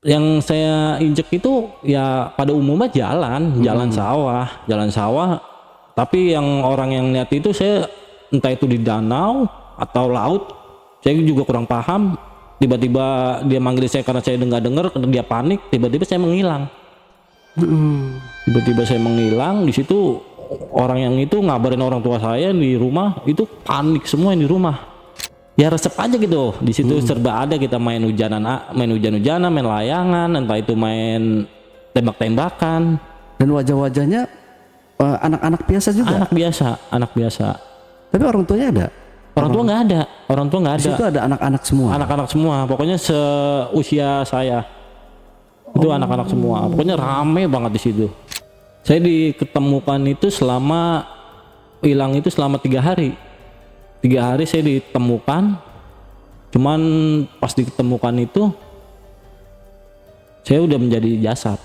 yang saya injek itu ya pada umumnya jalan sawah. Tapi yang orang yang lihat itu saya entah itu di danau atau laut, saya juga kurang paham. Tiba-tiba dia manggil saya karena saya nggak dengar, karena dia panik. Tiba-tiba saya menghilang. Tiba-tiba saya menghilang. Di situ orang yang itu ngabarin orang tua saya di rumah, itu panik semua yang di rumah. Ya resep aja gitu. Di situ serba ada, kita main hujan-hujanan, main layangan, entah itu main tembak-tembakan. Dan wajah-wajahnya anak-anak biasa juga. Anak biasa. Tapi orang tuanya ada. Orang tua nggak ada. Di situ ada anak-anak semua. Anak-anak semua. Pokoknya seusia saya. Itu anak-anak semua. Pokoknya rame banget di situ. Saya diketemukan itu hilang itu selama 3 hari. 3 hari saya ditemukan. Cuman pas diketemukan itu saya udah menjadi jasad.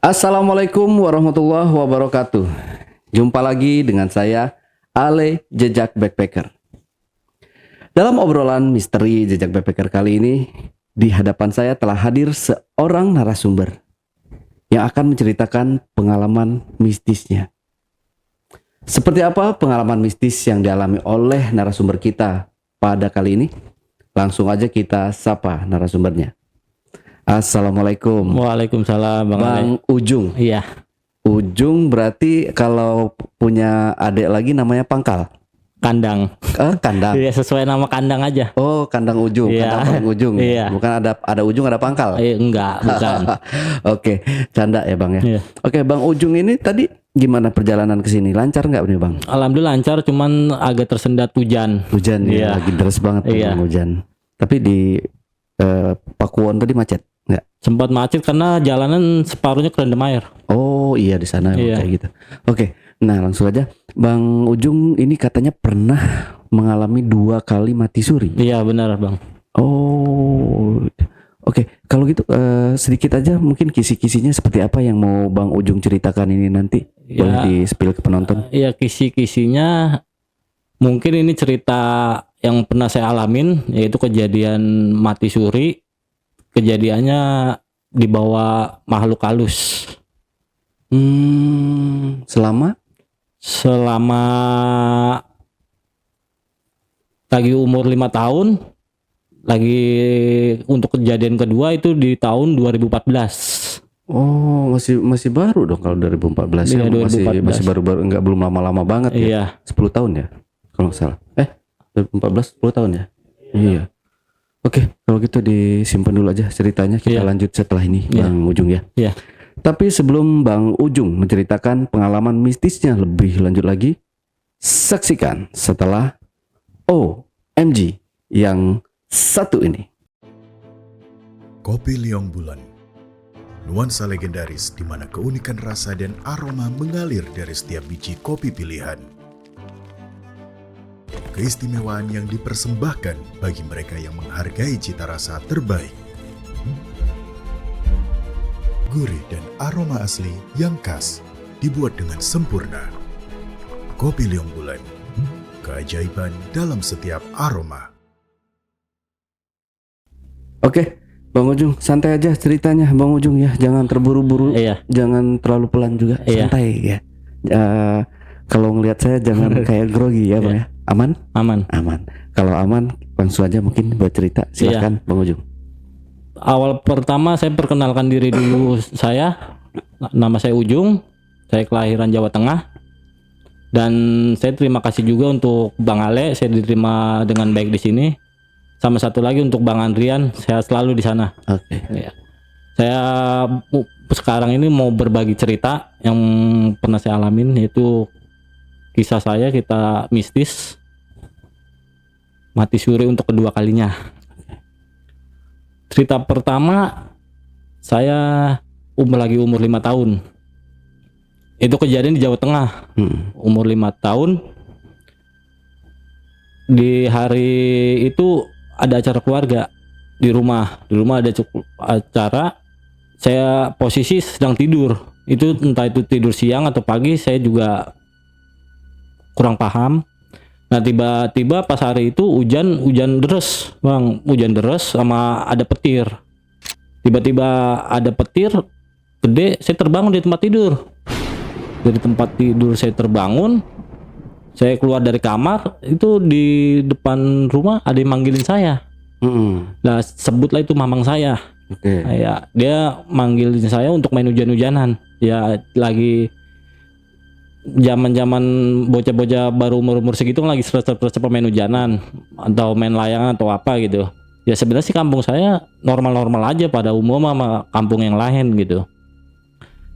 Assalamualaikum warahmatullahi wabarakatuh. Jumpa lagi dengan saya, Ale Jejak Backpacker. Dalam obrolan misteri Jejak Backpacker kali ini, di hadapan saya telah hadir seorang narasumber yang akan menceritakan pengalaman mistisnya. Seperti apa pengalaman mistis yang dialami oleh narasumber kita pada kali ini? Langsung aja kita sapa narasumbernya. Assalamualaikum. Waalaikumsalam Bang Ujung. Iya. Ujung berarti kalau punya adik lagi namanya pangkal. Kandang. Kandang. Iya, sesuai nama kandang aja. Oh, kandang Ujung. Iya. Kandang paling ujung. Iya. Bukan ada ujung ada pangkal. Enggak, bukan. Oke, canda ya Bang ya. Iya. Oke, Bang Ujung ini tadi gimana perjalanan ke sini? Lancar nggak nih Bang? Alhamdulillah lancar, cuman agak tersendat hujan. Hujan ya, Iya. lagi deras banget Iya. Bang, hujan. Tapi di Pakuwon tadi macet nggak? Sempat macet karena jalanan separuhnya kerendam air. Oh iya, di sana Iya. kayak gitu. Oke, nah langsung aja Bang Ujung ini katanya pernah mengalami 2 kali mati suri. Iya, benar, Bang. Oh, oke. Kalau gitu sedikit aja mungkin kisi-kisinya seperti apa yang mau Bang Ujung ceritakan ini nanti. Ya. Boleh di-spill ke penonton. Iya, kisi-kisinya mungkin ini cerita yang pernah saya alamin, yaitu kejadian mati suri. Kejadiannya dibawa makhluk halus. Selama Lagi umur 5 tahun, lagi untuk kejadian kedua itu di tahun 2014. Oh, masih baru dong kalau 2014 Iya, ya. 2014. Masih baru-baru, enggak, belum lama-lama banget ya. Iya. 10 tahun ya kalau nggak salah. 2014 10 tahun ya. Iya. Oke, kalau gitu disimpan dulu aja ceritanya, kita Iya. lanjut setelah ini Iya. Bang Ujung ya. Iya. Tapi sebelum Bang Ujung menceritakan pengalaman mistisnya lebih lanjut lagi, saksikan setelah OMG yang satu ini. Kopi Liong Bulan, nuansa legendaris di mana keunikan rasa dan aroma mengalir dari setiap biji kopi pilihan. Keistimewaan yang dipersembahkan bagi mereka yang menghargai cita rasa terbaik. Gurih dan aroma asli yang khas dibuat dengan sempurna. Kopi Liong Bulan, keajaiban dalam setiap aroma. Oke, Bang Ujung santai aja ceritanya Bang Ujung ya, jangan terburu-buru, Iya. jangan terlalu pelan juga, Iya. santai ya. Kalau ngelihat saya jangan kayak grogi ya Bang ya. Aman? Aman. Aman. Kalau aman langsung aja mungkin buat cerita. Silakan Bang Ujung. Awal pertama saya perkenalkan diri dulu saya. Nama saya Ujung. Saya kelahiran Jawa Tengah. Dan saya terima kasih juga untuk Bang Ale, saya diterima dengan baik di sini. Sama satu lagi untuk Bang Andrian, saya selalu di sana. Oke. Ya. Saya sekarang ini mau berbagi cerita yang pernah saya alamin, yaitu kisah saya, kita mistis mati suri untuk kedua kalinya. Cerita pertama saya lagi umur 5 tahun. Itu kejadian di Jawa Tengah. Umur 5 tahun. Di hari itu ada acara keluarga di rumah. Di rumah ada acara. Saya posisi sedang tidur. Itu entah itu tidur siang atau pagi, saya juga kurang paham. Nah, tiba-tiba pas hari itu hujan deras, Bang. Hujan deras sama ada petir. Tiba-tiba ada petir gede, saya terbangun di tempat tidur. Dari tempat tidur saya terbangun. Saya keluar dari kamar, itu di depan rumah ada yang manggilin saya. Nah, sebutlah itu mamang saya. Nah, ya, dia manggilin saya untuk main hujan-hujanan. Ya lagi zaman bocah-bocah baru umur segitu lagi serap main hujanan atau main layangan atau apa gitu. Ya sebenarnya sih kampung saya normal-normal aja pada umum sama kampung yang lain gitu.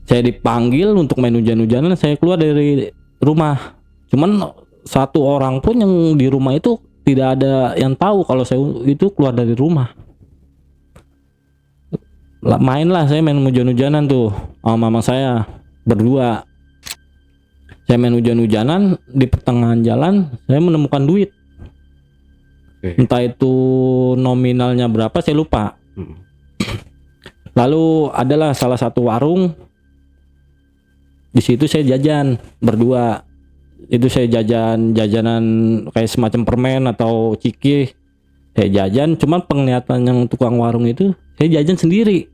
Saya dipanggil untuk main hujan-hujanan, saya keluar dari rumah. Cuman satu orang pun yang di rumah itu tidak ada yang tahu kalau saya itu keluar dari rumah. Mainlah saya main hujan-hujanan tuh sama mama saya berdua. Saya main hujan-hujanan, di pertengahan jalan saya menemukan duit. Entah itu nominalnya berapa saya lupa. Lalu adalah salah satu warung. Di situ saya jajan berdua. Itu saya jajanan kayak semacam permen atau ciki. Saya jajan, cuman penglihatan yang tukang warung itu saya jajan sendiri.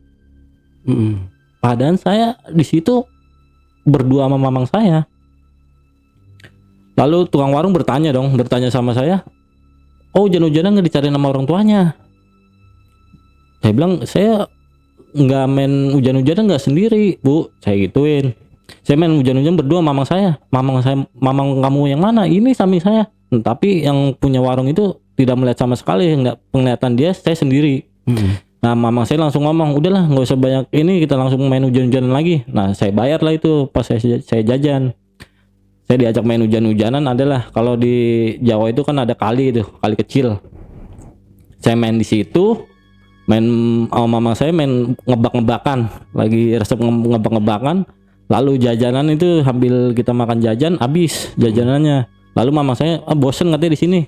Padahal saya di situ berdua sama mamang saya. Lalu tukang warung bertanya sama saya, oh hujan-hujanan nggak dicari nama orang tuanya? Saya bilang, saya nggak main hujan-hujanan nggak sendiri, Bu. Saya gituin. Saya main hujan-hujan berdua mamang saya. Mamang kamu yang mana? Ini samping saya. Tapi yang punya warung itu tidak melihat sama sekali, nggak penglihatan dia, saya sendiri. Nah, mamang saya langsung ngomong, udahlah nggak usah banyak ini, kita langsung main hujan-hujanan lagi. Nah, saya bayar lah itu pas saya jajan. Saya diajak main hujan-hujanan adalah kalau di Jawa itu kan ada kali itu, kali kecil. Saya main di situ, main sama mama saya main ngebak-ngebakan, lagi resep ngebak-ngebakan. Lalu jajanan itu sambil kita makan jajan habis jajanannya. Lalu mama saya, bosen katanya di sini,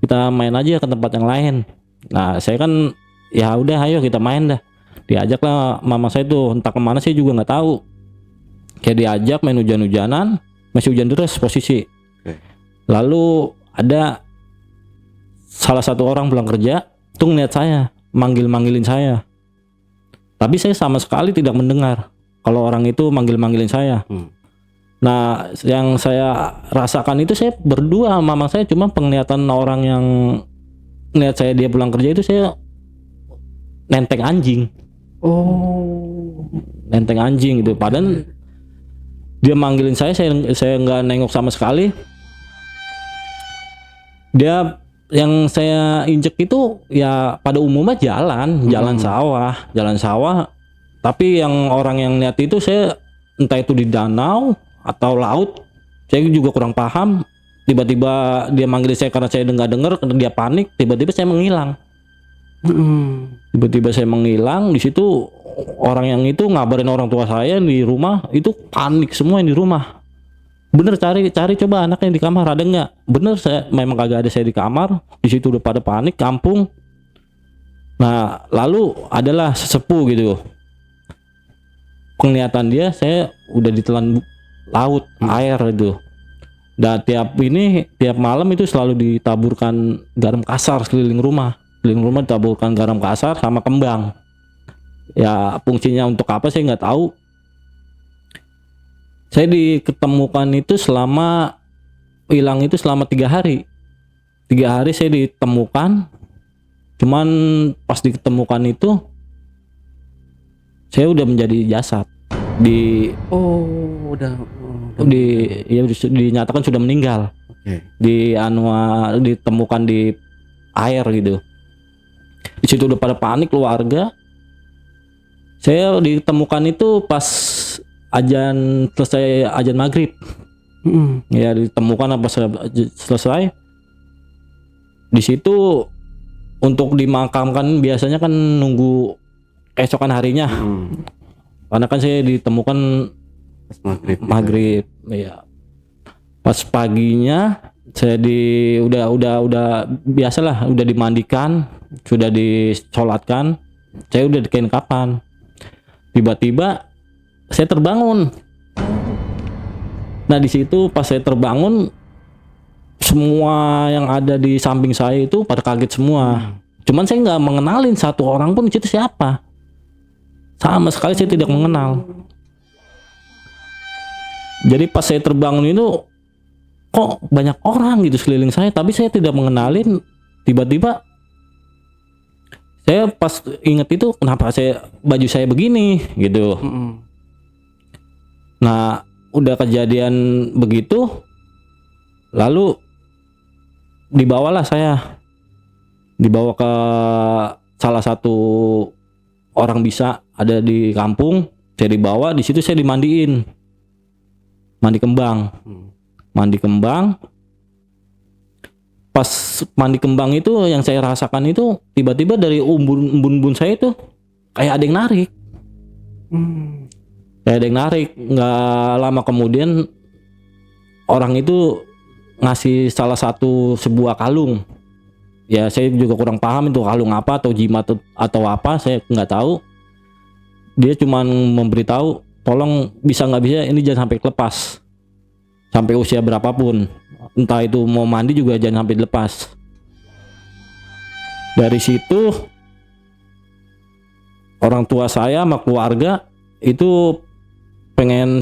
kita main aja ke tempat yang lain. Nah, saya kan ya udah ayo kita main dah. Diajaklah mama saya tuh, entah kemana saya juga nggak tahu. Kayak diajak main hujan-hujanan. Masih hujan deras posisi. Lalu ada salah satu orang pulang kerja tuh ngeliat saya, manggilin saya. Tapi saya sama sekali tidak mendengar kalau orang itu manggilin saya. Nah, yang saya rasakan itu saya berdua sama mama saya, cuma penglihatan orang yang ngeliat saya dia pulang kerja itu saya nenteng anjing. Nenteng anjing gitu. Padahal dia manggilin saya nggak nengok sama sekali. Dia yang saya injek itu ya pada umumnya jalan sawah. Tapi yang orang yang lihat itu saya entah itu di danau atau laut, saya juga kurang paham. Tiba-tiba dia manggil saya karena saya nggak dengar, karena dia panik. Tiba-tiba saya menghilang. Di situ orang yang itu ngabarin orang tua saya di rumah, itu panik semua yang di rumah. Bener, cari coba anaknya di kamar ada nggak? Bener, saya memang kagak ada saya di kamar. Di situ udah pada panik kampung. Nah, lalu adalah sesepuh gitu. Penglihatan dia saya udah ditelan laut, air itu. Dan tiap malam itu selalu ditaburkan garam kasar keliling rumah. Keliling rumah ditaburkan garam kasar sama kembang. Ya fungsinya untuk apa saya nggak tahu. Saya diketemukan itu hilang itu selama 3 hari. 3 hari saya ditemukan. Cuman pas diketemukan itu saya udah menjadi jasad. Dinyatakan sudah meninggal. Ditemukan di air gitu. Di situ udah pada panik keluarga. Saya ditemukan itu pas selesai azan maghrib. Ya ditemukan apa selesai. Di situ untuk dimakamkan biasanya kan nunggu keesokan harinya. Karena kan saya ditemukan Pas maghrib. maghrib, ya. Pas paginya saya udah biasalah, udah dimandikan, sudah disolatkan, saya udah dikain kapan. Tiba-tiba saya terbangun. Nah di situ pas saya terbangun, semua yang ada di samping saya itu pada kaget semua. Cuman saya nggak mengenalin satu orang pun itu siapa. Sama sekali saya tidak mengenal. Jadi pas saya terbangun itu kok banyak orang gitu sekeliling saya, tapi saya tidak mengenalin. Tiba-tiba saya pas inget itu, kenapa baju saya begini gitu. Nah udah kejadian begitu, lalu dibawa ke salah satu orang bisa ada di kampung. Saya dibawa, di situ saya dimandiin, mandi kembang. Pas mandi kembang itu yang saya rasakan itu tiba-tiba dari umbun saya itu kayak ada yang narik. Nggak lama kemudian orang itu ngasih salah satu sebuah kalung. Ya saya juga kurang paham itu kalung apa atau jimat atau apa, saya nggak tahu. Dia cuman memberitahu, tolong bisa nggak bisa ini jangan sampai lepas sampai usia berapapun, entah itu mau mandi juga jangan sampai dilepas. Dari situ orang tua saya sama keluarga itu pengen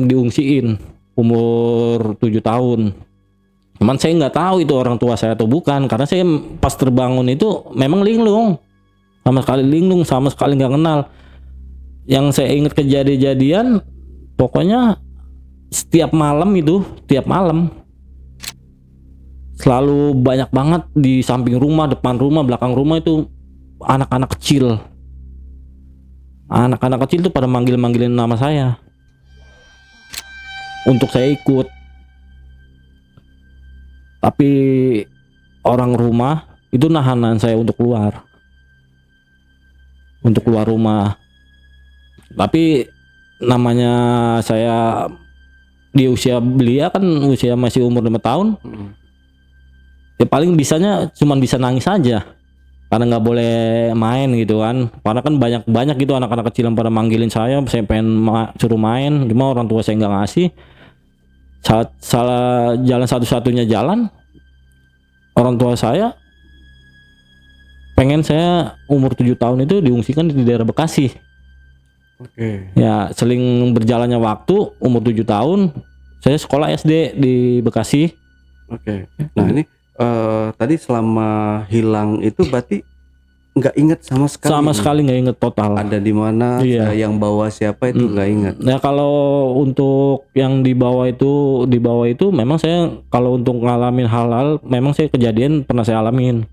diungsiin umur 7 tahun. Cuman saya nggak tahu itu orang tua saya atau bukan, karena saya pas terbangun itu memang linglung, sama sekali nggak kenal. Yang saya ingat kejadian pokoknya tiap malam selalu banyak banget di samping rumah, depan rumah, belakang rumah itu anak-anak kecil. Anak-anak kecil tuh pada manggilin nama saya untuk saya ikut. Tapi orang rumah itu nahan saya untuk keluar rumah. Tapi namanya saya di usia belia kan, usia masih umur 5 tahun. Ya paling bisanya cuman bisa nangis aja, karena nggak boleh main gitu kan. Karena kan banyak gitu anak-anak kecil yang pada manggilin saya pengen suruh main, cuma orang tua saya nggak ngasih. Salah jalan satu-satunya jalan, orang tua saya pengen saya umur 7 tahun itu diungsikan di daerah Bekasi. Ya seling berjalannya waktu, umur 7 tahun saya sekolah SD di Bekasi. Nah ini tadi selama hilang itu berarti nggak inget sama sekali nggak inget total. Ada di mana, yang bawa siapa itu nggak inget. Nah kalau untuk yang dibawa itu memang saya, kalau untuk ngalamin hal-hal memang saya kejadian pernah saya alamin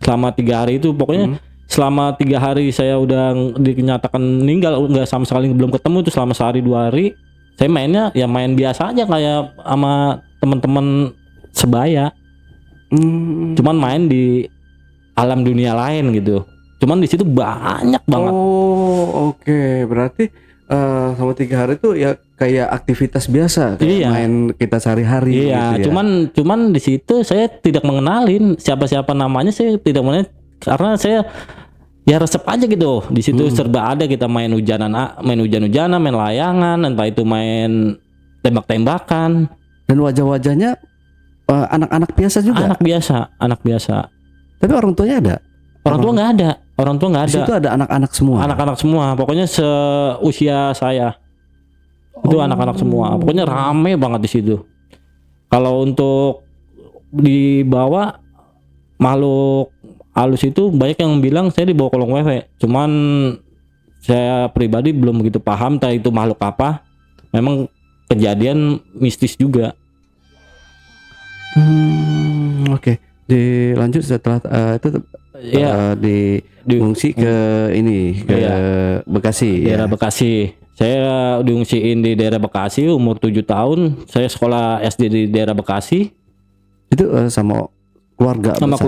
selama 3 hari itu. Pokoknya selama 3 hari saya udah dinyatakan meninggal, nggak sama sekali belum ketemu itu. Selama sehari 2 hari saya mainnya ya main biasa aja kayak sama teman-teman sebaya. Cuman main di alam dunia lain gitu. Cuman di situ banyak banget. Berarti selama 3 hari itu ya kayak aktivitas biasa, kayak main kita sehari-hari. Iya, gitu ya. cuman di situ saya tidak mengenalin siapa-siapa namanya, saya tidak mengenal karena saya ya resep aja gitu. Di situ serba ada, kita main hujan-hujanan, main layangan, entah itu main tembak-tembakan. Dan wajah-wajahnya anak-anak biasa juga. Anak biasa. Tapi orang tuanya ada? Orang tua nggak ada. Di situ ada anak-anak semua. Anak-anak semua. Pokoknya seusia saya. Itu anak-anak semua. Pokoknya rame banget di situ. Kalau untuk dibawa makhluk halus itu banyak yang bilang saya dibawa kolong wewe. Cuman saya pribadi belum begitu paham entah itu makhluk apa. Memang kejadian mistis juga. Dilanjut setelah itu diungsi ke Bekasi. Daerah Bekasi. Saya diungsiin di daerah Bekasi umur 7 tahun. Saya sekolah SD di daerah Bekasi. Itu sama keluarga Sama besar?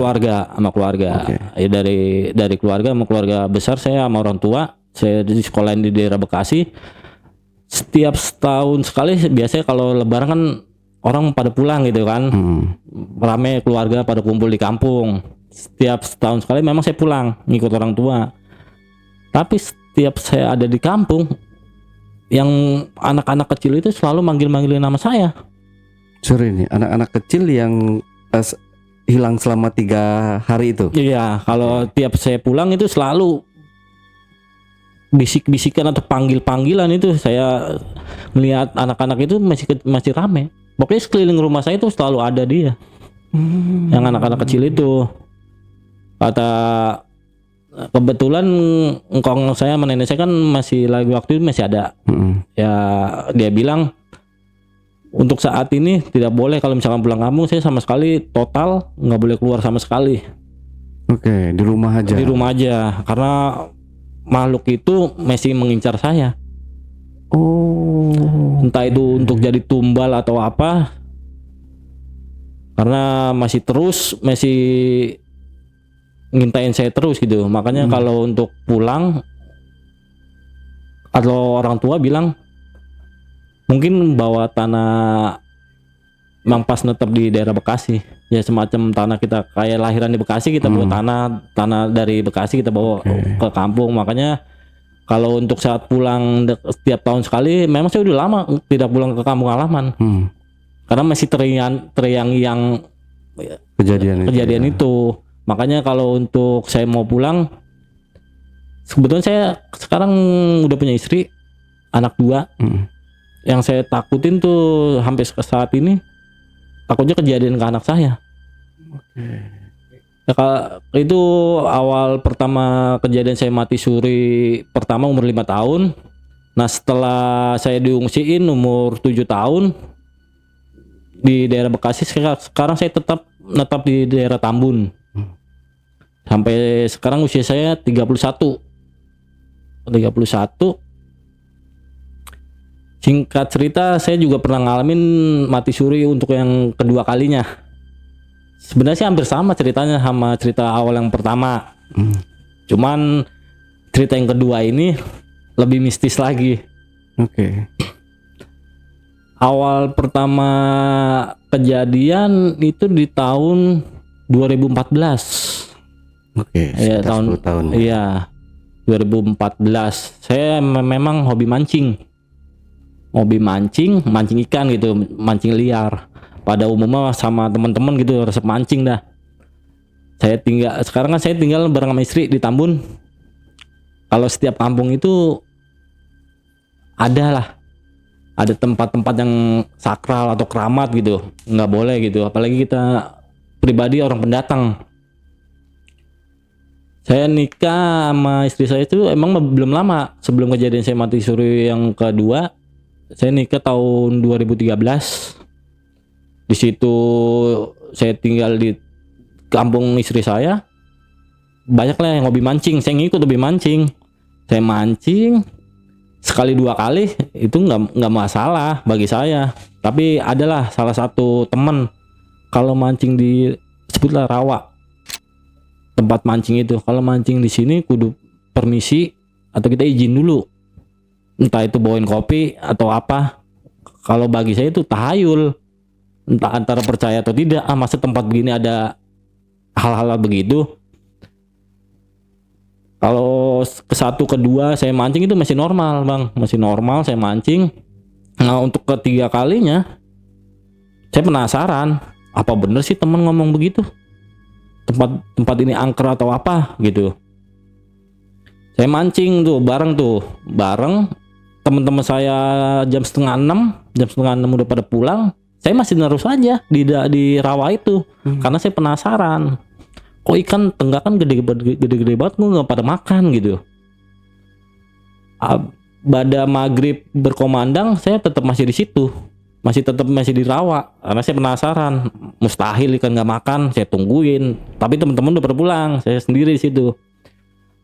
keluarga. Oke. Ya dari keluarga sama keluarga besar, saya sama orang tua. Saya di sekolahin di daerah Bekasi. Setiap setahun sekali biasanya kalau lebaran kan orang pada pulang gitu kan. Rame keluarga pada kumpul di kampung. Setiap setahun sekali memang saya pulang ngikut orang tua. Tapi setiap saya ada di kampung, yang anak-anak kecil itu selalu manggil-manggilin nama saya. Sorry nih, anak-anak kecil yang hilang selama 3 hari itu. Iya, kalau tiap saya pulang itu selalu bisik-bisikan atau panggil-panggilan itu. Saya melihat anak-anak itu masih rame. Pokoknya sekeliling rumah saya itu selalu ada dia. Yang anak-anak kecil itu. Kata kebetulan engkong saya sama nenek saya kan masih lagi waktu itu masih ada. Ya dia bilang untuk saat ini tidak boleh kalau misalkan pulang kampung, saya sama sekali total nggak boleh keluar sama sekali. Oke, di rumah aja. Di rumah aja karena makhluk itu masih mengincar saya. Oh. Entah itu untuk jadi tumbal atau apa. Karena masih ngintain saya terus gitu. Makanya kalau untuk pulang atau orang tua bilang mungkin bawa tanah memang pas netep di daerah Bekasi. Ya semacam tanah kita kayak lahiran di Bekasi, kita bawa tanah dari Bekasi kita bawa ke kampung. Makanya kalau untuk saat pulang setiap tahun sekali, memang saya udah lama tidak pulang ke kampung halaman. Karena masih teriang-yang kejadian itu. Makanya kalau untuk saya mau pulang, sebetulnya saya sekarang udah punya istri, anak 2. Yang saya takutin tuh sampai saat ini, takutnya kejadian ke anak saya. Ya, itu awal pertama kejadian saya mati suri pertama umur 5 tahun. Nah setelah saya diungsiin umur 7 tahun di daerah Bekasi, sekarang saya tetap di daerah Tambun. Sampai sekarang usia saya 31. Singkat cerita, saya juga pernah ngalamin mati suri untuk yang kedua kalinya. Sebenarnya sih hampir sama ceritanya sama cerita awal yang pertama. Cuman cerita yang kedua ini lebih mistis lagi. Oke. Awal pertama kejadian itu di tahun 2014. Oke, Ya, sekitar 10 tahun. Iya, 2014. Saya memang hobi mancing ikan gitu, mancing liar. Pada umumnya sama teman-teman gitu, resep mancing dah. Sekarang kan saya tinggal bareng sama istri di Tambun. Kalau setiap kampung itu ada tempat-tempat yang sakral atau keramat gitu, nggak boleh gitu. Apalagi kita pribadi orang pendatang. Saya nikah sama istri saya itu emang belum lama sebelum kejadian saya mati suri yang kedua. Saya nikah tahun 2013. Di situ saya tinggal di kampung istri saya. Banyak lah yang hobi mancing. Saya ngikut hobi mancing. Saya mancing sekali 2 kali itu nggak masalah bagi saya. Tapi adalah salah satu teman kalau mancing di sebutlah rawa. Tempat mancing itu kalau mancing di sini kudu permisi atau kita izin dulu, entah itu bawain kopi atau apa. Kalau bagi saya itu tahayul, entah antara percaya atau tidak. Masa tempat begini ada hal-hal begitu. Kalau ke satu kedua saya mancing itu masih normal bang, masih normal saya mancing. Nah untuk ketiga kalinya saya penasaran, apa bener sih teman ngomong begitu, tempat ini angker atau apa gitu. Saya mancing tuh bareng teman-teman saya jam setengah 6 udah pada pulang. Saya masih nerus aja di rawa itu karena saya penasaran. Kok ikan tenggakan gede-gede banget, gue nggak pada makan gitu. Pada maghrib berkomandang saya tetap masih di situ. Masih di rawa karena saya penasaran. Mustahil ikan nggak makan, saya tungguin. Tapi teman-teman udah pada pulang, saya sendiri di situ.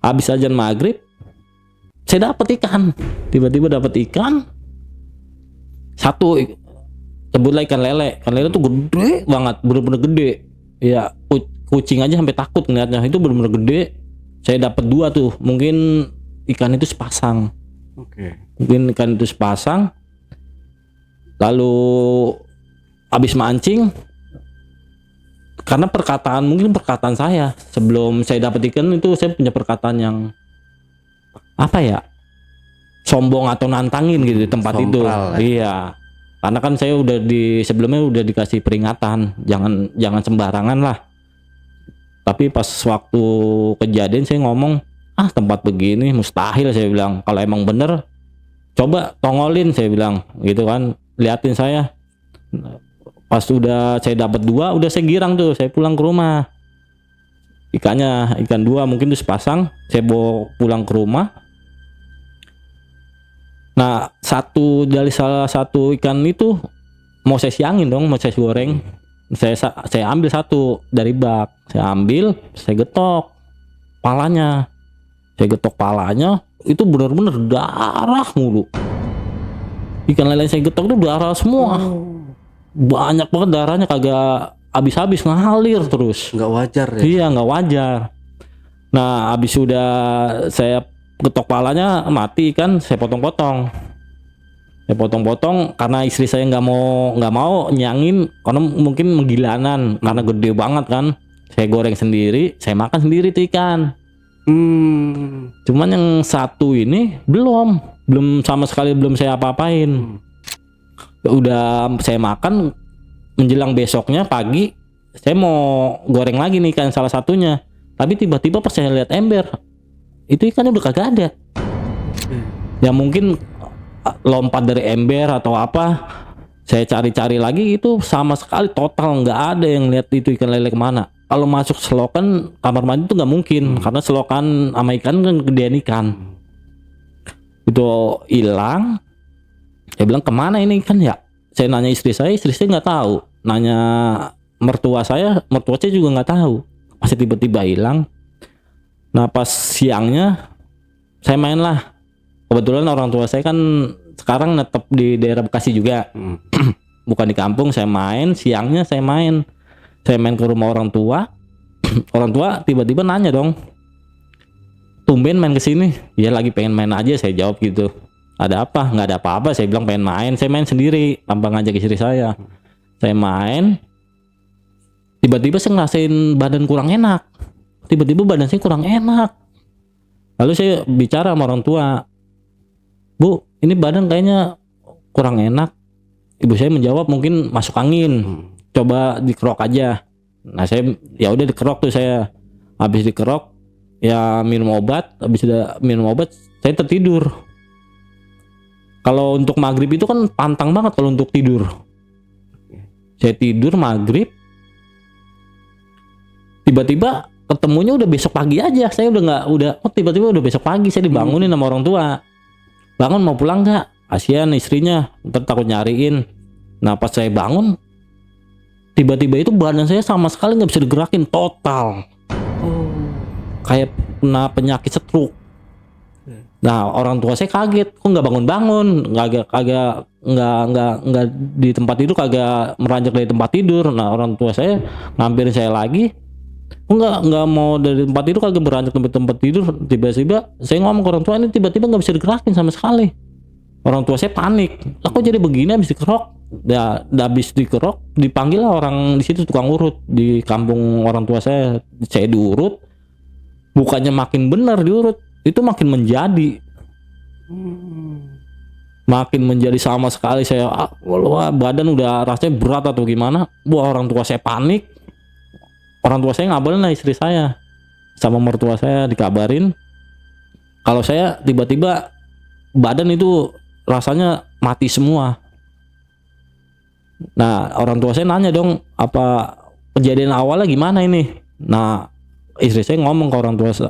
Habis azan maghrib, saya dapat ikan. Tiba-tiba dapat ikan satu, sebutlah ikan lele. Ikan lele tuh gede banget, bener-bener gede. ya kucing aja sampai takut ngeliatnya. Itu benar-benar gede. Saya dapat 2 tuh, mungkin ikan itu sepasang. Mungkin ikan itu sepasang. Lalu habis mancing, karena mungkin perkataan saya sebelum saya dapat ikan itu, saya punya perkataan yang apa ya, sombong atau nantangin gitu di tempat itu. Iya, karena kan saya sebelumnya udah dikasih peringatan, jangan sembarangan lah. Tapi pas waktu kejadian saya ngomong, tempat begini mustahil, saya bilang. Kalau emang bener coba tongolin, saya bilang gitu kan, liatin saya. Pas udah saya dapat 2, udah saya girang tuh, saya pulang ke rumah. Ikan 2 mungkin tuh sepasang, saya bawa pulang ke rumah. Nah, dari salah satu ikan itu mau saya siangin dong, mau saya goreng. Saya ambil 1 dari bak, saya ambil, saya getok palanya. Itu benar-benar darah mulu. Ikan lele saya getok itu darah semua. Banyak banget darahnya, kagak habis-habis, ngalir terus. Nggak wajar ya? Iya, nggak wajar. Nah, habis sudah saya getok palanya mati kan, saya potong-potong karena istri saya nggak mau nyangin, karena mungkin menggilanan karena gede banget kan. Saya goreng sendiri, saya makan sendiri tuh ikan. Cuman yang 1 ini belum sama sekali, belum saya apa-apain. Udah saya makan, menjelang besoknya pagi saya mau goreng lagi nih ikan salah satunya, tapi tiba-tiba pas saya lihat ember itu ikannya udah kagak ada. Ya mungkin lompat dari ember atau apa. Saya cari-cari lagi, itu sama sekali total nggak ada yang lihat itu ikan lele kemana. Kalau masuk selokan kamar mandi itu nggak mungkin, karena selokan sama ikan kan gedean ikan. Itu hilang. Saya bilang kemana ini ikan ya? Saya nanya istri saya nggak tahu. Nanya mertua saya juga nggak tahu. Masih tiba-tiba hilang. Nah pas siangnya saya main lah. Kebetulan orang tua saya kan sekarang netep di daerah Bekasi juga. Bukan di kampung. Siangnya saya main ke rumah orang tua. Orang tua tiba-tiba nanya dong, tumben main kesini? Ya lagi pengen main aja, saya jawab gitu. Ada apa? Nggak ada apa-apa, saya bilang pengen main. Saya main sendiri tanpa ngajak istri saya. Saya main, tiba-tiba saya ngerasain badan kurang enak. Lalu saya bicara sama orang tua, Bu, ini badan kayaknya kurang enak. Ibu saya menjawab mungkin masuk angin, coba dikerok aja. Nah saya ya udah dikerok tuh, saya habis dikerok ya minum obat. Habis udah minum obat saya tertidur. Kalau untuk maghrib itu kan pantang banget kalau untuk tidur. Saya tidur maghrib, tiba-tiba ketemunya udah besok pagi aja. Saya tiba-tiba udah besok pagi. Saya dibangunin sama orang tua. Bangun, mau pulang nggak? Kasihan istrinya, ntar takut nyariin. Nah pas saya bangun, tiba-tiba itu badan saya sama sekali nggak bisa digerakin, total. Kayak kena penyakit stroke. Nah orang tua saya kaget, kok nggak bangun-bangun, nggak di tempat tidur, kagak meranjak dari tempat tidur. Nah orang tua saya ngampirin saya lagi, kok nggak mau dari tempat tidur, kagak beranjak dari tempat tidur. Tiba-tiba saya ngomong ke orang tua, ini tiba-tiba nggak bisa digerakin sama sekali. Orang tua saya panik, lah kok jadi begini, habis dikerok. Ya habis dikerok, dipanggil lah orang di situ, tukang urut di kampung orang tua saya. Saya diurut, bukannya makin benar diurut, itu makin menjadi sama sekali. Saya badan udah rasanya berat atau gimana. Orang tua saya panik. Orang tua saya ngabarin lah istri saya sama mertua saya, dikabarin kalau saya tiba-tiba badan itu rasanya mati semua. Nah orang tua saya nanya dong, apa kejadian awalnya gimana ini? Nah istri saya ngomong ke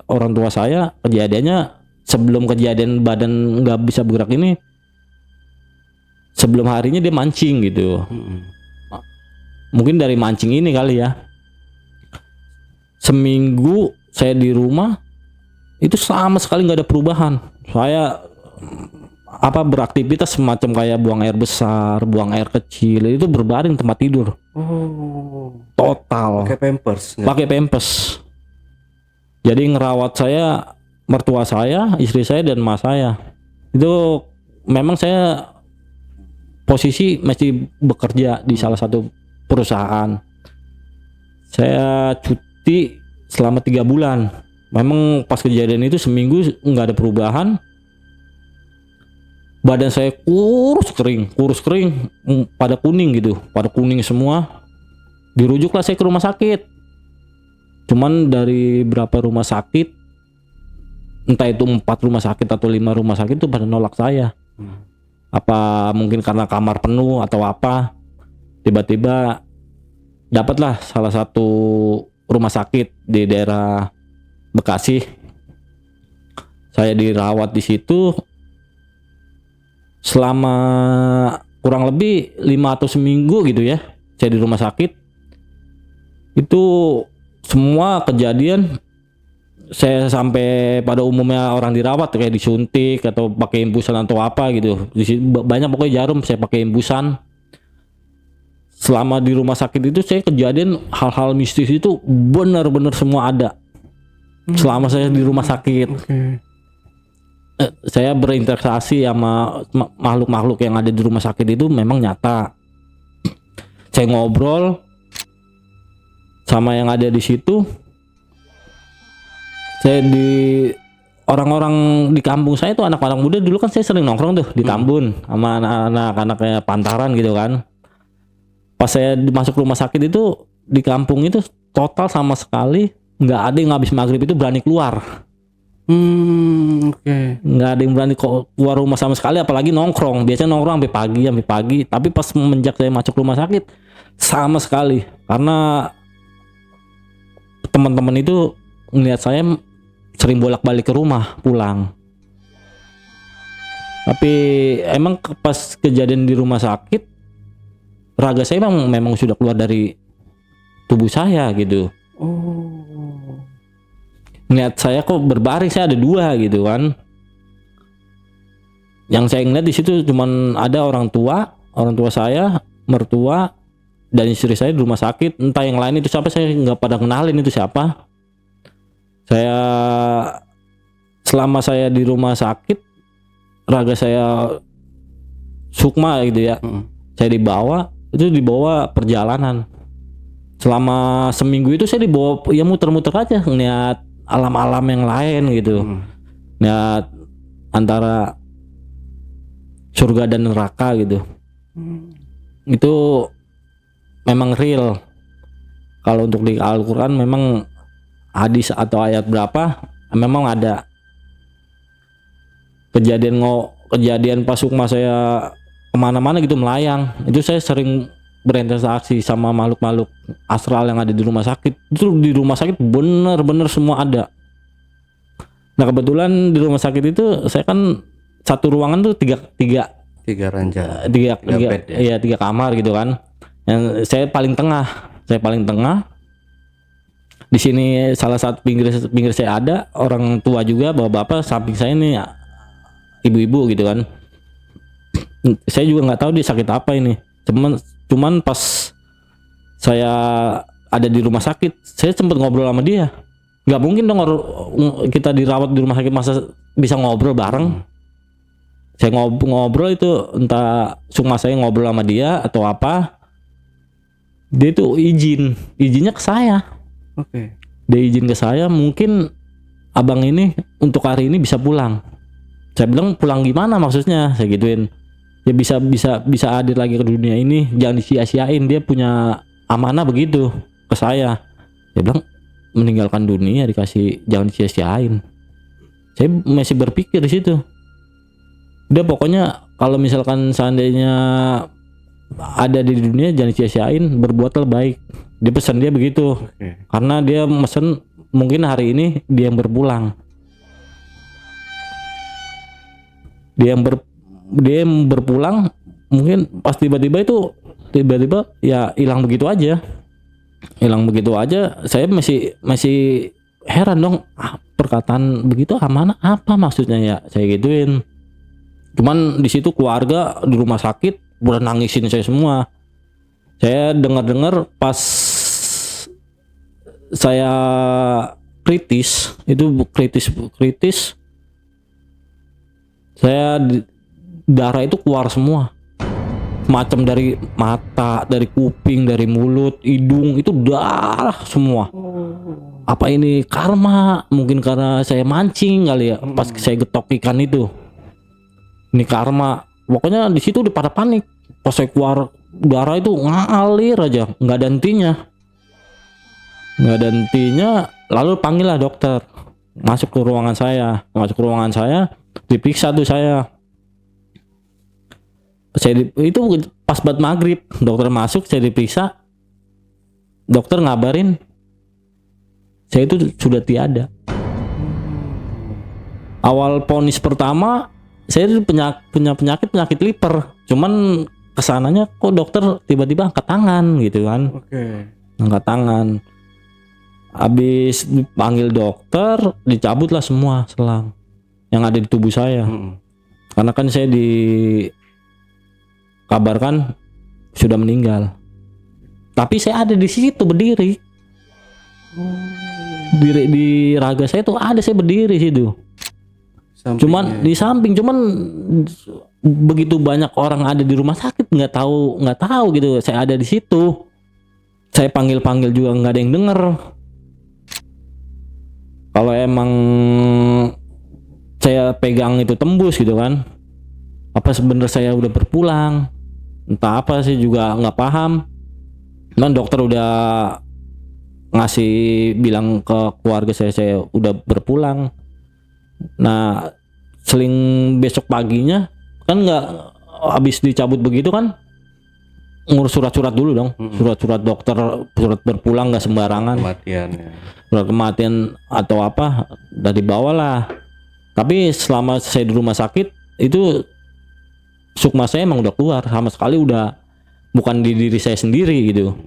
orang tua saya, kejadiannya sebelum kejadian badan nggak bisa bergerak ini, sebelum harinya dia mancing gitu. Mungkin dari mancing ini kali ya. Seminggu saya di rumah itu sama sekali nggak ada perubahan. Saya beraktivitas semacam kayak buang air besar, buang air kecil, itu berbaring tempat tidur. Oh. Total. Pakai pampers. nggak? Pakai pampers. Jadi ngerawat saya, mertua saya, istri saya dan emak saya. Itu memang saya posisi masih bekerja di salah satu perusahaan. Saya cuti selama 3 bulan. Memang pas kejadian itu seminggu nggak ada perubahan. Badan saya kurus kering, pada kuning gitu, pada kuning semua. Dirujuklah saya ke rumah sakit. Cuman dari berapa rumah sakit, entah itu 4 rumah sakit atau 5 rumah sakit itu pada nolak saya. Apa mungkin karena kamar penuh atau apa. Tiba-tiba dapatlah salah satu rumah sakit di daerah Bekasi. Saya dirawat di situ selama kurang lebih 5 atau seminggu gitu ya. Saya di rumah sakit. Itu semua kejadian saya sampai pada umumnya orang dirawat kayak disuntik atau pakai imbusan atau apa gitu. Banyak pokoknya jarum saya pakai imbusan. Selama di rumah sakit itu saya kejadian hal-hal mistis itu benar-benar semua ada. Selama saya di rumah sakit. Saya berinteraksi sama makhluk-makhluk yang ada di rumah sakit itu memang nyata. Saya ngobrol sama yang ada di situ. Saya di orang-orang di kampung saya tuh anak-anak muda dulu kan saya sering nongkrong tuh di Tambun sama anak-anak kayak pantaran gitu kan. Pas saya masuk rumah sakit itu di kampung itu total sama sekali nggak ada yang habis maghrib itu berani keluar. Nggak ada yang berani keluar rumah sama sekali, apalagi nongkrong. Biasanya nongkrong sampai pagi. Tapi pas semenjak saya masuk rumah sakit sama sekali, karena teman-teman itu ngeliat saya sering bolak-balik ke rumah pulang. Tapi emang pas kejadian di rumah sakit, raga saya memang sudah keluar dari tubuh saya gitu. Ngeliat saya kok berbaring, saya ada 2 gitu kan. Yang saya ngeliat di situ cuman ada orang tua saya, mertua, dan istri saya di rumah sakit. Entah yang lain itu siapa, saya nggak pada kenalin itu siapa. Saya selama saya di rumah sakit, raga saya sukma gitu ya. Saya dibawa perjalanan. Selama seminggu itu saya dibawa ya muter-muter aja ngeliat alam-alam yang lain gitu. Ngeliat antara surga dan neraka gitu. Itu memang real. Kalau untuk di Al-Quran memang hadis atau ayat berapa memang ada kejadian pas sukma saya kemana-mana gitu melayang. Itu saya sering berinteraksi sama makhluk-makhluk astral yang ada di rumah sakit. Itu di rumah sakit bener-bener semua ada. Nah kebetulan di rumah sakit itu saya kan satu ruangan tuh tiga ranjang. Bed, ya. 3 kamar gitu kan. Yang saya paling tengah. Di sini salah satu pinggir saya ada orang tua juga, bapak-bapak, samping saya ini ibu-ibu gitu kan. Saya juga nggak tahu dia sakit apa ini. Cuman pas saya ada di rumah sakit, saya sempat ngobrol sama dia. Nggak mungkin dong kita dirawat di rumah sakit masa bisa ngobrol bareng. Saya ngobrol itu entah sukma saya ngobrol sama dia atau apa. Dia tuh izinnya ke saya. Dia izin ke saya, mungkin abang ini untuk hari ini bisa pulang. Saya bilang pulang gimana maksudnya, saya gituin. Ya bisa hadir lagi ke dunia ini, jangan disia-siain, dia punya amanah begitu ke saya. Dia bilang meninggalkan dunia dikasih, jangan disia-siain. Saya masih berpikir di situ. Dia pokoknya kalau misalkan seandainya ada di dunia jangan sia-siain, berbuatlah baik. Dia pesan dia begitu. Karena dia mesen mungkin hari ini dia yang berpulang. Dia yang berpulang mungkin pas tiba-tiba ya hilang begitu aja. Saya masih heran dong, perkataan begitu mana apa maksudnya ya, saya gituin. Cuman di situ keluarga di rumah sakit udah nangisin saya semua. Saya dengar-dengar pas saya kritis, itu kritis, saya darah itu keluar semua, macam dari mata, dari kuping, dari mulut, hidung, itu darah semua. Apa ini karma? Mungkin karena saya mancing kali ya, pas saya getok ikan itu. Ini karma. Pokoknya di situ udah pada panik. Pas saya keluar darah itu ngalir aja, nggak ada hentinya. Lalu panggil lah dokter. Masuk ke ruangan saya, diperiksa tuh saya. Itu pas banget maghrib, dokter masuk, saya diperiksa. Dokter ngabarin saya itu sudah tiada. Awal ponis pertama saya punya penyakit liver, cuman kesananya kok dokter tiba-tiba angkat tangan gitu kan. Angkat tangan. Habis dipanggil dokter, dicabutlah semua selang yang ada di tubuh saya. Karena kan saya dikabarkan sudah meninggal. Tapi saya ada di situ berdiri. Di raga saya tuh ada, saya berdiri situ. Cuman di samping, cuman begitu banyak orang ada di rumah sakit nggak tahu gitu saya ada di situ. Saya panggil juga nggak ada yang denger. Kalau emang saya pegang itu tembus gitu kan, apa sebenarnya saya udah berpulang, entah apa sih juga nggak paham. Dan dokter udah ngasih bilang ke keluarga saya udah berpulang. Nah seling besok paginya kan nggak, habis dicabut begitu kan ngurus surat-surat dulu dong, surat-surat dokter, surat berpulang nggak sembarangan. Kematian ya. Surat kematian atau apa dari bawah lah. Tapi selama saya di rumah sakit itu sukma saya emang udah keluar sama sekali, udah bukan di diri saya sendiri gitu.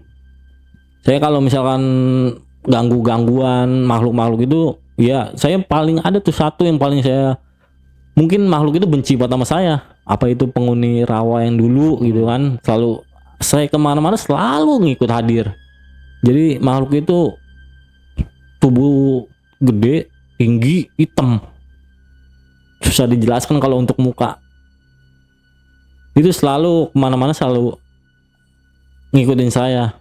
Saya kalau misalkan gangguan makhluk itu ya, saya paling ada tuh satu yang paling saya, mungkin makhluk itu benci buat sama saya, apa itu penghuni rawa yang dulu gitu kan. Selalu saya kemana-mana selalu ngikut hadir. Jadi makhluk itu tubuh gede, tinggi, hitam, susah dijelaskan kalau untuk muka. Itu selalu kemana-mana selalu ngikutin saya.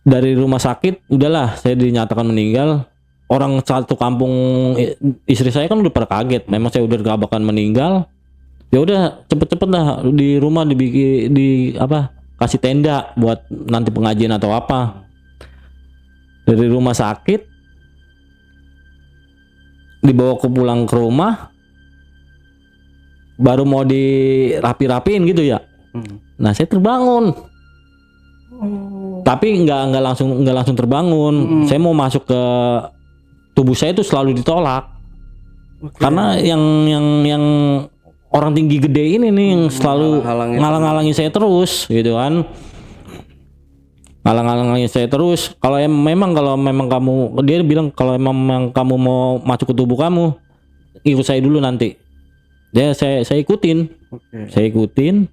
Dari rumah sakit udahlah saya dinyatakan meninggal. Orang satu kampung, istri saya kan udah pada kaget, memang saya udah dikabarkan meninggal. Ya udah cepet-cepet lah di rumah dibikin kasih tenda buat nanti pengajian atau apa. Dari rumah sakit dibawa pulang ke rumah, baru mau dirapi-rapiin gitu ya. Nah saya terbangun, tapi nggak langsung terbangun. Saya mau masuk ke tubuh saya itu selalu ditolak. Karena yang orang tinggi gede ini nih yang selalu ngalang-ngalangin saya terus gitu kan. Ngalang-ngalangin saya terus. Kalau memang kamu, dia bilang kalau memang kamu mau masuk ke tubuh kamu, ikut saya dulu nanti. Dia saya ikutin. Saya ikutin.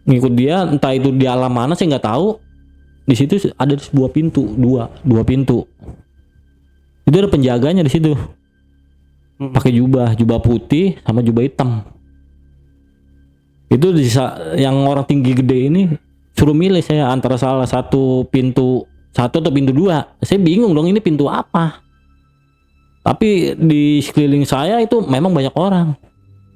Ngikut dia, entah itu di alam mana saya nggak tahu. Di situ ada sebuah pintu, dua pintu. Itu ada penjaganya di situ. Pakai jubah putih sama jubah hitam. Itu yang orang tinggi gede ini suruh milih saya antara salah satu pintu atau pintu 2. Saya bingung dong, ini pintu apa. Tapi di sekeliling saya itu memang banyak orang.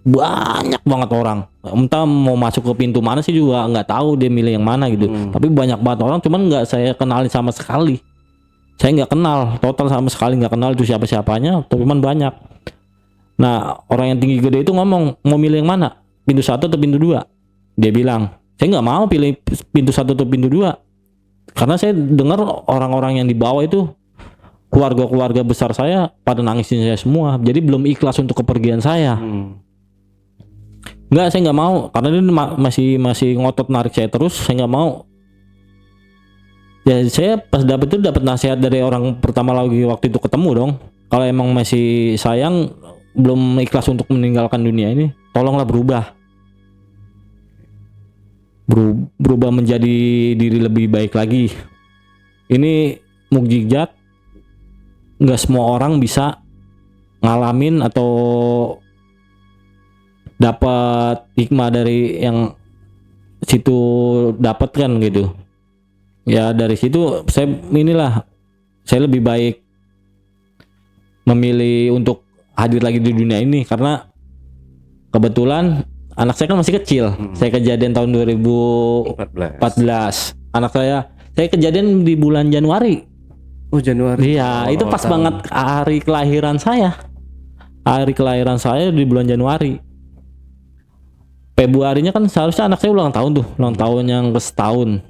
Banyak banget orang. Entah mau masuk ke pintu mana sih juga nggak tahu dia milih yang mana gitu. Tapi banyak banget orang, cuman nggak saya kenalin sama sekali. Saya nggak kenal, total sama sekali nggak kenal itu siapa-siapanya, tapi cuman banyak. Nah orang yang tinggi gede itu ngomong, mau milih yang mana? Pintu 1 atau pintu 2? Dia bilang, saya nggak mau pilih pintu 1 atau pintu 2. Karena saya dengar orang-orang yang di bawah itu, keluarga besar saya pada nangisin saya semua. Jadi belum ikhlas untuk kepergian saya. Enggak, saya nggak mau. Karena dia masih ngotot narik saya terus. Saya nggak mau. Ya saya pas dapat nasihat dari orang pertama lagi waktu itu ketemu dong. Kalau emang masih sayang, belum ikhlas untuk meninggalkan dunia ini, tolonglah berubah menjadi diri lebih baik lagi. Ini mukjizat, nggak semua orang bisa ngalamin atau dapat hikmah dari yang situ dapat kan gitu. Ya dari situ saya lebih baik memilih untuk hadir lagi di dunia ini karena kebetulan anak saya kan masih kecil. Saya kejadian tahun 2014. Anak saya kejadian di bulan Januari. Oh Januari. Iya, itu pas banget hari kelahiran saya. Hari kelahiran saya di bulan Januari. Februarinya kan seharusnya anak saya ulang tahun tuh, ulang tahun yang ke setahun.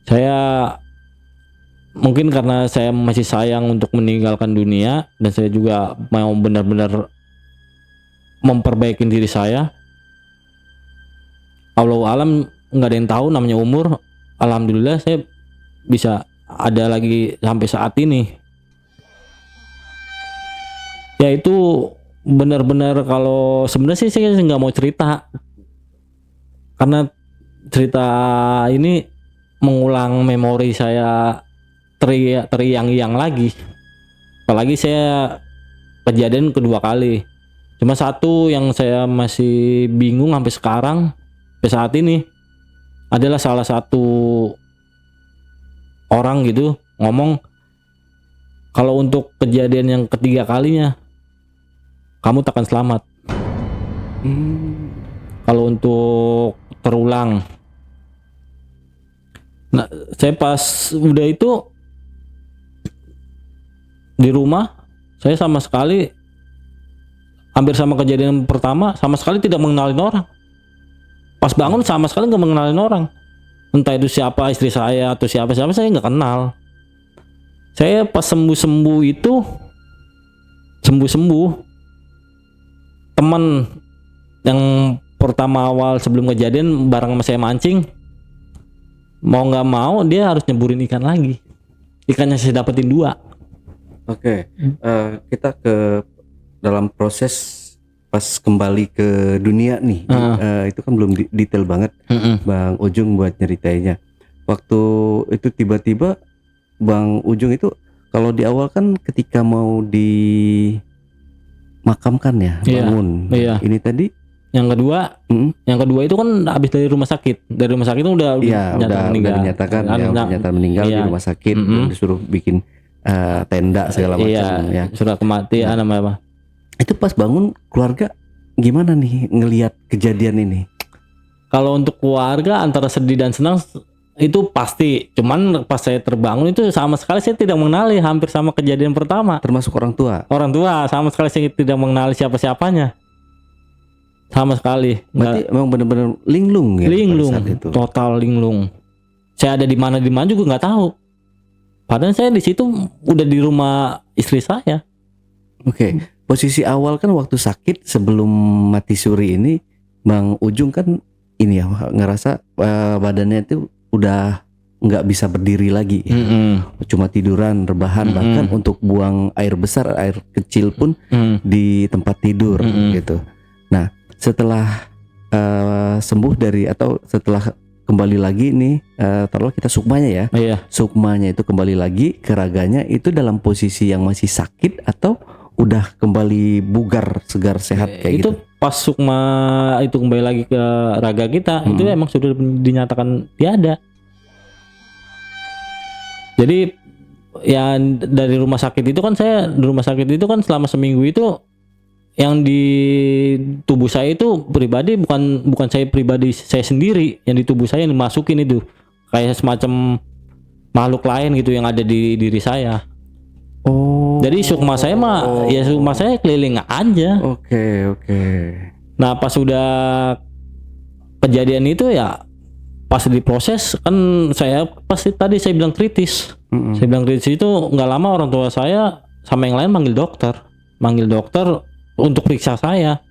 Saya mungkin karena saya masih sayang untuk meninggalkan dunia dan saya juga mau benar-benar memperbaiki diri saya. Allahu alam, nggak ada yang tahu namanya umur. Alhamdulillah saya bisa ada lagi sampai saat ini. Ya itu benar-benar kalau sebenarnya sih saya nggak mau cerita karena cerita ini mengulang memori saya teriang-iang lagi. Apalagi saya kejadian kedua kali. Cuma satu yang saya masih bingung sampai sekarang, sampai saat ini adalah salah satu orang gitu ngomong kalau untuk kejadian yang ketiga kalinya kamu takkan selamat. Kalau untuk terulang. Nah, saya pas udah itu di rumah, saya sama sekali hampir sama kejadian pertama, sama sekali tidak mengenalin orang. Pas bangun sama sekali nggak mengenalin orang. Entah itu siapa, istri saya atau siapa saya nggak kenal. Saya pas sembuh itu teman yang pertama awal sebelum kejadian bareng sama saya mancing, mau nggak mau dia harus nyeburin ikan lagi. Ikannya saya dapetin 2. Oke, kita ke dalam proses pas kembali ke dunia nih. Itu kan belum detail banget, Bang Ujung buat nyeritainnya. Waktu itu tiba-tiba Bang Ujung itu kalau di awal kan ketika mau dimakamkan ya, bangun. Iya. Ini tadi yang kedua itu kan habis dari rumah sakit. Dari rumah sakit itu udah dinyatakan meninggal di rumah sakit, dan disuruh bikin tenda segala macam ya. Surat kematian nama apa? Itu pas bangun keluarga gimana nih ngelihat kejadian ini? Kalau untuk keluarga antara sedih dan senang itu pasti. Cuman pas saya terbangun itu sama sekali saya tidak mengenali, hampir sama kejadian pertama. Termasuk orang tua. Orang tua sama sekali saya tidak mengenali siapa-siapanya. Sama sekali. Berarti memang benar-benar linglung ya. Linglung, itu. total linglung. Saya ada di mana juga nggak tahu. Padahal saya di situ udah di rumah istri saya. Oke. Posisi awal kan waktu sakit sebelum mati suri ini, Bang Ujung kan ini ya ngerasa badannya itu udah nggak bisa berdiri lagi, cuma tiduran, rebahan, bahkan untuk buang air besar, air kecil pun di tempat tidur gitu. Nah setelah sembuh dari atau setelah kembali lagi nih, taruhlah kita sukmanya ya, sukmanya itu kembali lagi ke raganya itu dalam posisi yang masih sakit atau udah kembali bugar, segar, sehat kayak itu gitu? Pas sukma itu kembali lagi ke raga kita, itu emang sudah dinyatakan tiada. Jadi ya dari rumah sakit itu kan saya di rumah sakit itu kan selama seminggu itu yang di tubuh saya itu pribadi bukan saya pribadi saya sendiri, yang di tubuh saya yang dimasukin itu kayak semacam makhluk lain gitu yang ada di diri saya. Jadi sukma saya ya sukma saya keliling aja. Oke. Nah pas sudah kejadian itu ya pas diproses kan saya pasti tadi saya bilang kritis. Saya bilang kritis itu nggak lama orang tua saya sama yang lain manggil dokter untuk periksa saya.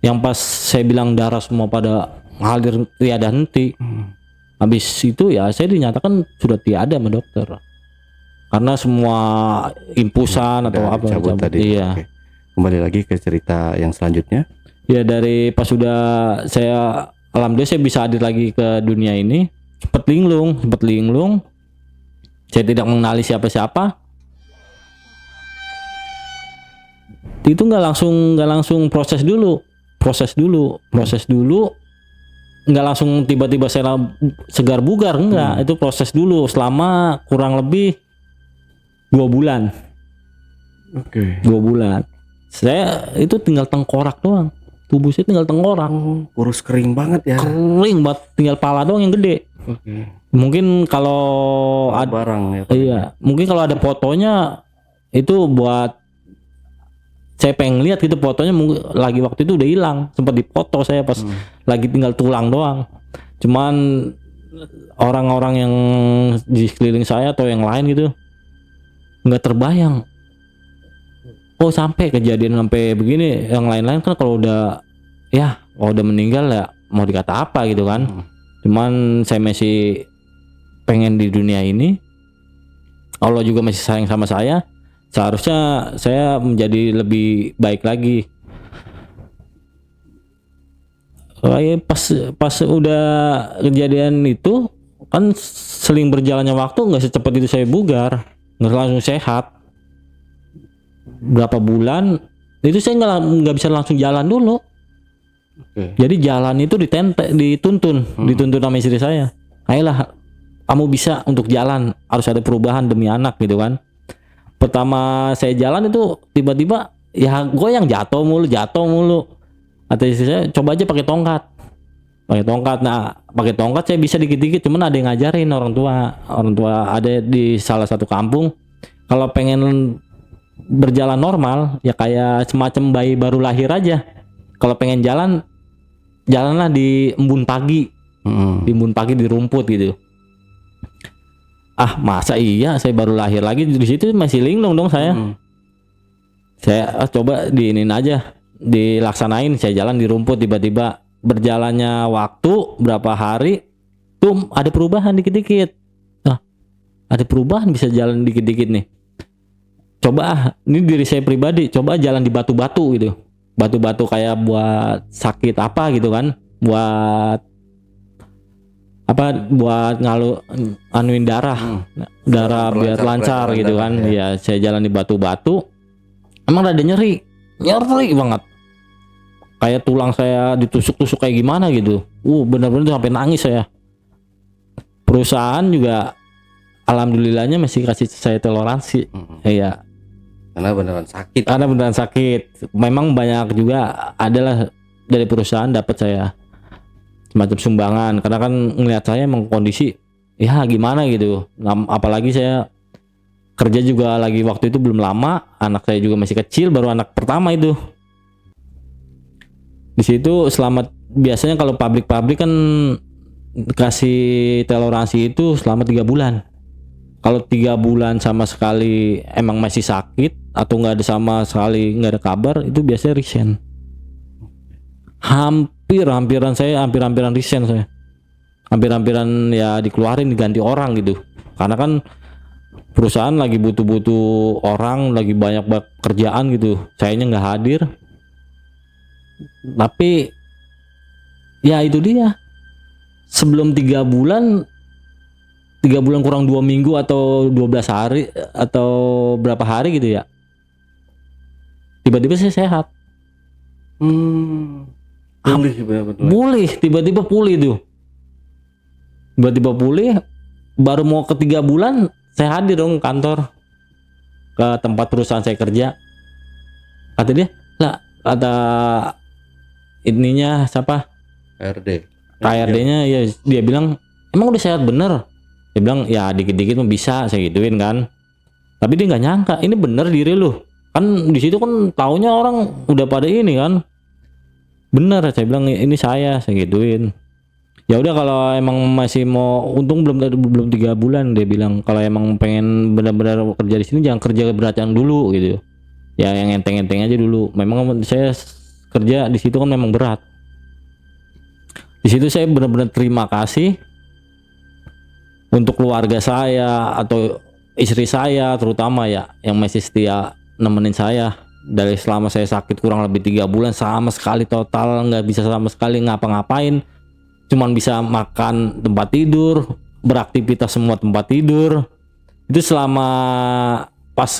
Yang pas saya bilang darah semua pada hadir tiada henti. Habis itu ya saya dinyatakan sudah tiada sama dokter. karena semua impusan atau Udah apa dicabut tadi. iya. Oke. Kembali lagi ke cerita yang selanjutnya. Ya dari pas sudah saya alhamdulillah saya bisa hadir lagi ke dunia ini, sempat linglung. Saya tidak mengenali siapa-siapa. Itu nggak langsung proses dulu. Nggak langsung tiba-tiba saya segar bugar, enggak. Itu proses dulu selama kurang lebih 2 bulan. Oke. 2 bulan. Saya itu tinggal tengkorak doang. Tubuh saya tinggal tengkorak. Oh, kurus kering banget ya. Kering banget, tinggal pala doang yang gede. Oke. Mungkin kalau ada Barang ya. iya, mungkin kalau ada fotonya itu buat saya pengen lihat gitu fotonya, lagi waktu itu udah hilang, sempat dipoto saya pas lagi tinggal tulang doang. Cuman orang-orang yang di sekeliling saya atau yang lain gitu nggak terbayang. Oh sampai kejadian sampai begini, yang lain-lain kan kalau udah meninggal ya mau dikata apa gitu kan. Cuman saya masih pengen di dunia ini, Allah juga masih sayang sama saya. Seharusnya saya menjadi lebih baik lagi. Pas udah kejadian itu kan seling berjalannya waktu, nggak secepat itu saya bugar, nggak langsung sehat. Berapa bulan itu saya nggak bisa langsung jalan dulu. Oke. Jadi jalan itu dituntun sama istri saya. Ayolah kamu bisa untuk jalan, harus ada perubahan demi anak gitu kan. Pertama saya jalan itu tiba-tiba ya goyang, jatuh mulu. Atau istri saya coba aja pakai tongkat. Nah pakai tongkat saya bisa dikit-dikit, cuman ada yang ngajarin orang tua ada di salah satu kampung. Kalau pengen berjalan normal ya kayak semacam bayi baru lahir aja. Kalau pengen jalanlah di embun pagi. Di embun pagi di rumput gitu. Ah masa iya saya baru lahir lagi di situ masih linglung dong saya. Saya coba diinin aja, dilaksanain, saya jalan di rumput, tiba-tiba berjalannya waktu berapa hari tuh ada perubahan dikit-dikit. Nah, ada perubahan, bisa jalan dikit-dikit nih. Coba ini diri saya pribadi, coba jalan di batu-batu gitu. Batu-batu kayak buat sakit apa gitu kan, buat anuin darah biar lancar gitu kan. Ya saya jalan di batu-batu, emang ada nyeri banget, kayak tulang saya ditusuk-tusuk kayak gimana gitu. Bener-bener sampai nangis saya. Perusahaan juga alhamdulillahnya masih kasih saya toleransi. Ya Karena beneran sakit. Memang banyak juga adalah dari perusahaan dapat saya semacam sumbangan, karena kan ngelihat saya emang kondisi ya gimana gitu. Apalagi saya kerja juga lagi waktu itu belum lama, anak saya juga masih kecil, baru anak pertama itu. Di situ biasanya kalau pabrik kan kasih toleransi itu selama 3 bulan. Kalau 3 bulan sama sekali emang masih sakit atau nggak ada sama sekali, nggak ada kabar, itu biasanya resign. Hampiran resign saya. Hampiran ya dikeluarin, diganti orang gitu. Karena kan perusahaan lagi butuh orang, lagi banyak kerjaan gitu. Sayanya nggak hadir. Tapi ya itu dia. Sebelum 3 bulan kurang 2 minggu atau 12 hari atau berapa hari gitu ya, tiba-tiba saya sehat. Pulih, tiba-tiba pulih tuh. Tiba-tiba pulih, baru mau ke 3 bulan saya hadir dong kantor, ke tempat perusahaan saya kerja. Kata dia, kata ininya siapa? KRD-nya ya, dia bilang emang udah sehat bener. Dia bilang ya dikit-dikit mah bisa, saya gituin kan. Tapi dia nggak nyangka ini bener diri lu. Kan di situ kan taunya orang udah pada ini kan. Bener, saya bilang ini saya gituin. Ya udah kalau emang masih mau, untung belum 3 bulan, dia bilang kalau emang pengen benar-benar kerja di sini jangan kerja berat-berat dulu gitu. Ya yang enteng-enteng aja dulu. Memang saya kerja di situ kan memang berat. Di situ saya benar-benar terima kasih untuk keluarga saya atau istri saya terutama ya yang masih setia nemenin saya dari selama saya sakit kurang lebih 3 bulan, sama sekali total nggak bisa sama sekali ngapa-ngapain, cuman bisa makan tempat tidur, beraktivitas semua tempat tidur. Itu selama pas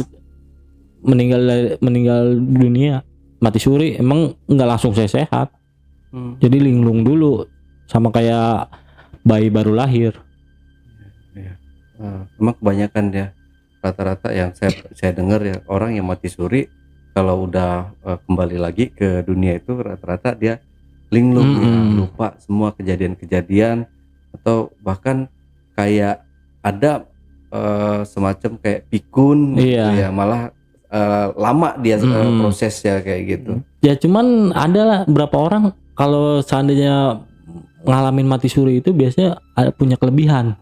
meninggal dunia mati suri, emang nggak langsung saya sehat. Jadi linglung dulu sama kayak bayi baru lahir. Emang kebanyakan ya rata-rata yang saya dengar ya, orang yang mati suri kalau udah kembali lagi ke dunia itu rata-rata dia linglung ya, lupa semua kejadian-kejadian, atau bahkan kayak ada semacam kayak pikun gitu ya, malah lama dia prosesnya kayak gitu. Ya cuman ada beberapa orang kalau seandainya ngalamin mati suri itu biasanya ada punya kelebihan.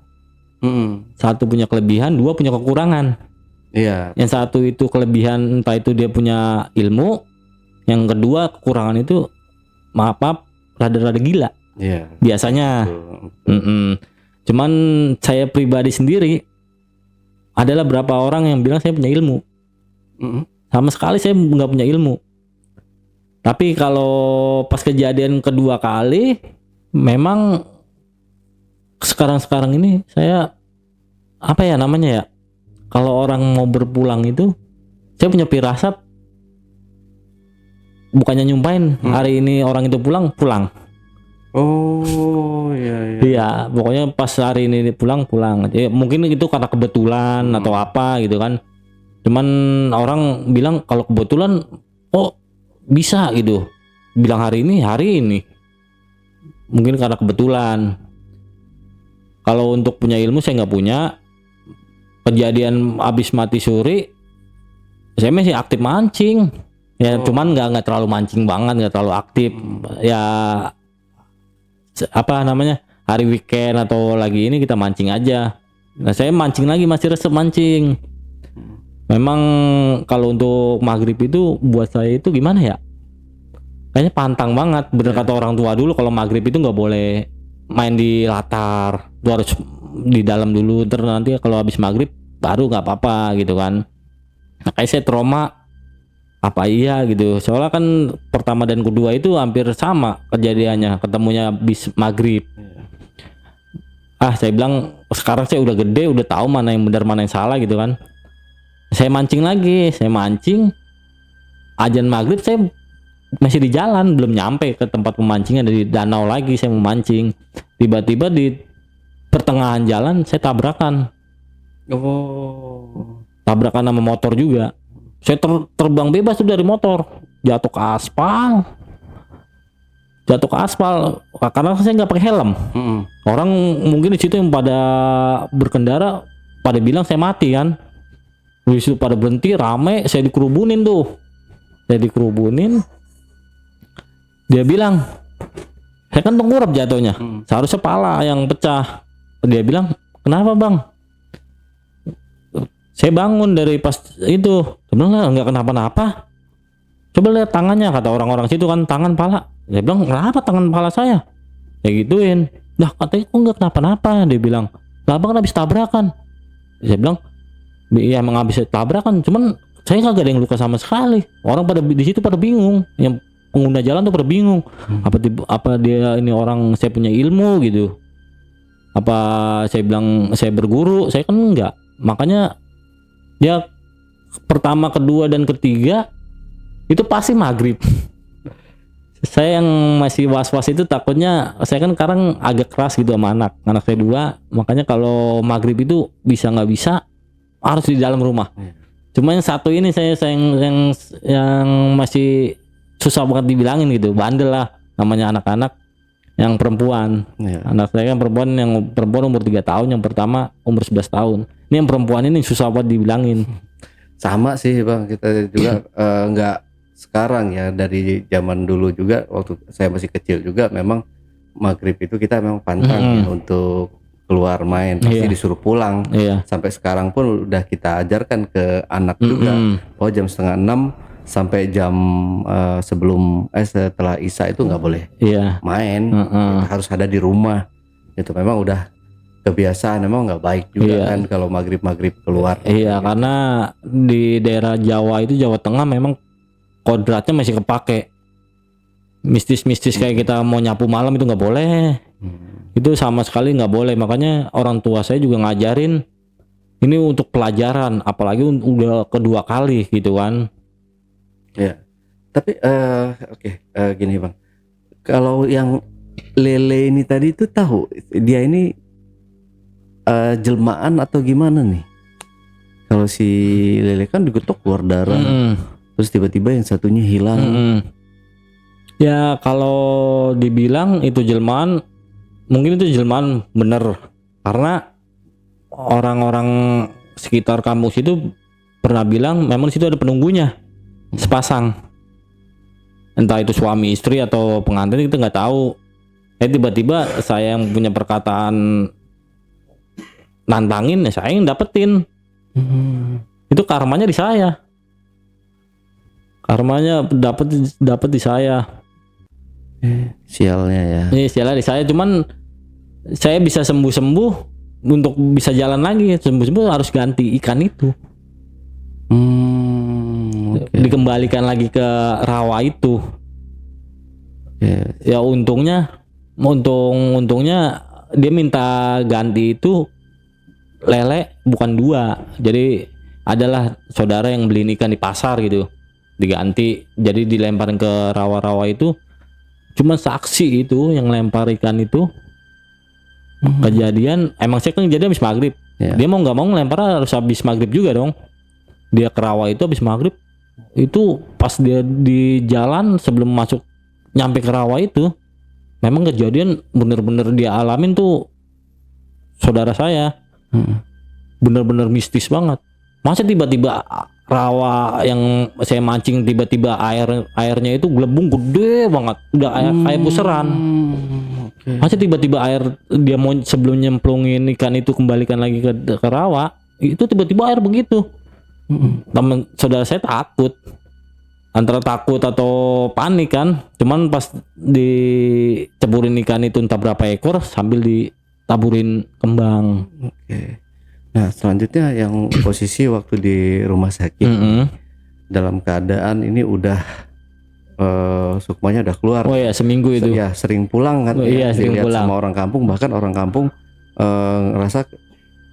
Satu punya kelebihan, dua punya kekurangan. Iya. Yang satu itu kelebihan, entah itu dia punya ilmu. Yang kedua kekurangan itu maaf rada-rada gila. Iya. Biasanya. Cuman saya pribadi sendiri adalah berapa orang yang bilang saya punya ilmu. Sama sekali saya nggak punya ilmu. Tapi kalau pas kejadian kedua kali, memang sekarang ini saya apa ya namanya ya, kalau orang mau berpulang itu saya punya firasat, bukannya nyumpain hari ini orang itu pulang. Oh iya. Iya, pokoknya pas hari ini pulang. Ya, mungkin itu karena kebetulan atau apa gitu kan. Cuman orang bilang kalau kebetulan, oh bisa gitu, bilang hari ini. Mungkin karena kebetulan. Kalau untuk punya ilmu saya nggak punya. Kejadian abis mati suri, saya masih aktif mancing. Ya cuman nggak terlalu mancing banget, nggak terlalu aktif. Ya apa namanya, hari weekend atau lagi ini kita mancing aja. Nah saya mancing lagi, masih resep mancing. Memang kalau untuk maghrib itu buat saya itu gimana ya? Kayaknya pantang banget. Bener kata orang tua dulu, kalau maghrib itu nggak boleh main di latar, lu harus di dalam dulu, terus nanti kalau habis maghrib baru nggak apa-apa gitu kan. Nah, kayak saya trauma apa iya gitu, soalnya kan pertama dan kedua itu hampir sama kejadiannya, ketemunya habis maghrib. Saya bilang sekarang saya udah gede, udah tahu mana yang benar mana yang salah gitu kan. Saya mancing lagi, azan maghrib saya masih di jalan, belum nyampe ke tempat pemancingan, dari danau lagi saya mau mancing. Tiba-tiba di pertengahan jalan saya tabrakan. Tabrakan sama motor juga. Saya terbang bebas tuh dari motor, jatuh ke aspal karena saya nggak pakai helm. Orang mungkin di situ yang pada berkendara pada bilang saya mati kan. Di situ pada berhenti rame, saya dikerubunin. Dia bilang, saya kan tengkurap jatuhnya, seharusnya pala yang pecah. Dia bilang, kenapa bang? Saya bangun dari pas itu, sebenarnya nggak kenapa-napa. Coba lihat tangannya, kata orang-orang situ kan, tangan pala. Dia bilang, kenapa tangan pala saya? Ya gituin. Nah katanya kok nggak kenapa-napa. Dia bilang, lah bang kan habis tabrakan. Saya bilang, iya emang habis tabrakan, cuman saya kagak ada yang luka sama sekali. Orang pada di situ pada bingung, yang pengguna jalan tuh pada bingung. Apa dia ini orang saya punya ilmu gitu? Apa saya bilang saya berguru? Saya kan enggak. Makanya dia pertama, kedua dan ketiga itu pasti maghrib. Saya yang masih was-was itu takutnya, saya kan sekarang agak keras gitu sama anak saya 2. Makanya kalau maghrib itu bisa nggak bisa harus di dalam rumah. Cuma yang satu ini saya yang masih susah banget dibilangin gitu, bandel lah namanya anak-anak yang perempuan. Anak saya kan perempuan umur 3 tahun, yang pertama umur 11 tahun. Ini yang perempuan ini susah banget dibilangin. Sama sih bang, kita juga nggak sekarang ya, dari zaman dulu juga waktu saya masih kecil juga memang maghrib itu kita memang pantang ya untuk keluar main, pasti disuruh pulang. Sampai sekarang pun udah kita ajarkan ke anak juga, oh jam 5:30 sampai jam setelah Isya itu nggak boleh main, harus ada di rumah. Itu memang udah kebiasaan, emang nggak baik juga kan kalau maghrib keluar. Iya, karena di daerah Jawa itu, Jawa Tengah, memang kodratnya masih kepake. Mistis-mistis kayak kita mau nyapu malam itu nggak boleh. Itu sama sekali nggak boleh. Makanya orang tua saya juga ngajarin ini untuk pelajaran, apalagi udah kedua kali gitu kan. Ya. Tapi gini Bang. Kalau yang Lele ini tadi itu tahu dia ini jelmaan atau gimana nih? Kalau si Lele kan digetok keluar darah. Terus tiba-tiba yang satunya hilang. Ya kalau dibilang itu jelmaan, mungkin itu jelmaan bener, karena orang-orang sekitar kampus itu pernah bilang memang di situ ada penunggunya sepasang, entah itu suami istri atau pengantin, kita nggak tahu. Tiba-tiba saya yang punya perkataan nantangin, ya saya yang dapetin. Itu karmanya di saya, karmanya dapet di saya. Sialnya ya. Ini sialnya di saya, cuman saya bisa sembuh untuk bisa jalan lagi. Sembuh harus ganti ikan itu. Dikembalikan lagi ke rawa itu. Ya untungnya dia minta ganti itu lele bukan 2. Jadi adalah saudara yang beli ikan di pasar gitu, diganti, jadi dilemparin ke rawa-rawa itu. Cuma saksi itu yang lempar ikan itu. Kejadian emang saya kan kejadian habis maghrib. Dia mau nggak mau ngelempar harus habis maghrib juga dong. Dia ke rawa itu habis maghrib. Itu pas dia di jalan sebelum masuk nyampe ke rawa itu, memang kejadian bener-bener dia alamin tuh saudara saya. Bener-bener mistis banget. Masa tiba-tiba rawa yang saya mancing, tiba-tiba airnya itu gelembung gede banget, udah kayak puseran. Masa tiba-tiba air, dia mau sebelum nyemplungin ikan itu kembalikan lagi ke rawa, itu tiba-tiba air begitu. Temen saudara saya takut, antara takut atau panik kan. Cuman pas diceburin ikan itu entah berapa ekor sambil ditaburin kembang. Nah selanjutnya yang posisi waktu di rumah sakit, dalam keadaan ini udah sukmanya udah keluar. Oh ya, seminggu itu. Ya sering pulang kan. Sering pulang sama orang kampung, bahkan orang kampung ngerasa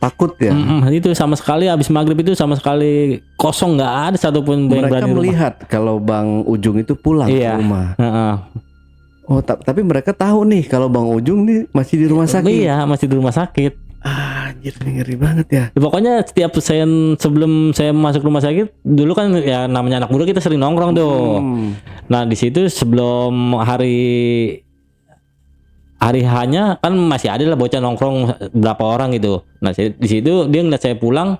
takut ya. Itu sama sekali habis maghrib itu sama sekali kosong, nggak ada satupun yang berani. Mereka melihat kalau Bang Ujung itu pulang ke rumah. Oh tapi mereka tahu nih kalau Bang Ujung nih masih di rumah sakit. Iya, masih di rumah sakit. Anjir, ngeri banget ya. Pokoknya setiap sebelum saya masuk rumah sakit dulu kan, ya namanya anak muda kita sering nongkrong tuh. Nah di situ sebelum hari hanya kan masih ada lah bocah nongkrong berapa orang gitu. Nah di situ dia ngeliat saya pulang,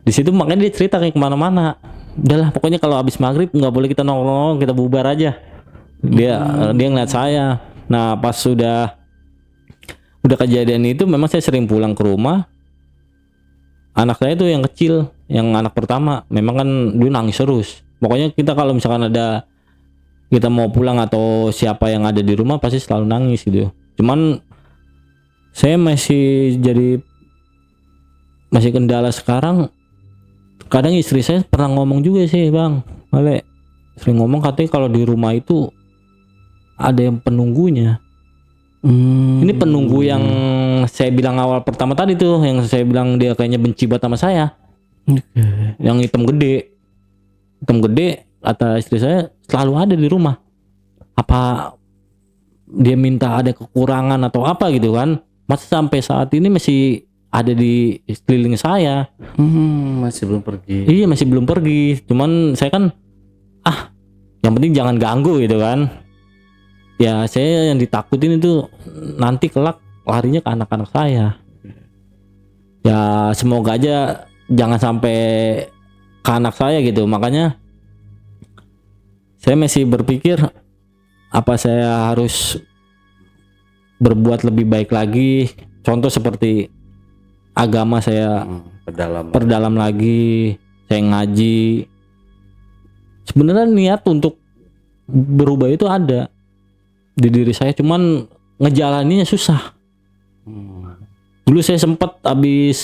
di situ makanya dia cerita kayak kemana-mana. Udahlah pokoknya kalau habis maghrib nggak boleh kita nongkrong, kita bubar aja. Dia ngeliat saya. Nah pas udah kejadian itu, memang saya sering pulang ke rumah. Anak saya tuh yang kecil, yang anak pertama, memang kan dia nangis terus. Pokoknya kita kalau misalkan kita mau pulang atau siapa yang ada di rumah pasti selalu nangis gitu. Cuman saya masih kendala sekarang. Kadang istri saya pernah ngomong juga sih Bang Ale, sering ngomong katanya kalau di rumah itu ada yang penunggunya. Ini penunggu yang saya bilang awal pertama tadi tuh, yang saya bilang dia kayaknya benci banget sama saya. Yang hitam gede, kata istri saya selalu ada di rumah. Apa dia minta ada kekurangan atau apa gitu kan? Masa sampai saat ini masih ada di sekeliling saya. Masih belum pergi. Iya masih belum pergi. Cuman saya kan yang penting jangan ganggu gitu kan. Ya saya yang ditakutin itu nanti kelak larinya ke anak-anak saya. Ya semoga aja jangan sampai ke anak saya gitu. Makanya saya masih berpikir apa saya harus berbuat lebih baik lagi. Contoh seperti agama saya perdalam lagi, saya ngaji. Sebenarnya niat untuk berubah itu ada di diri saya, cuman ngejalaninnya susah. Dulu saya sempat habis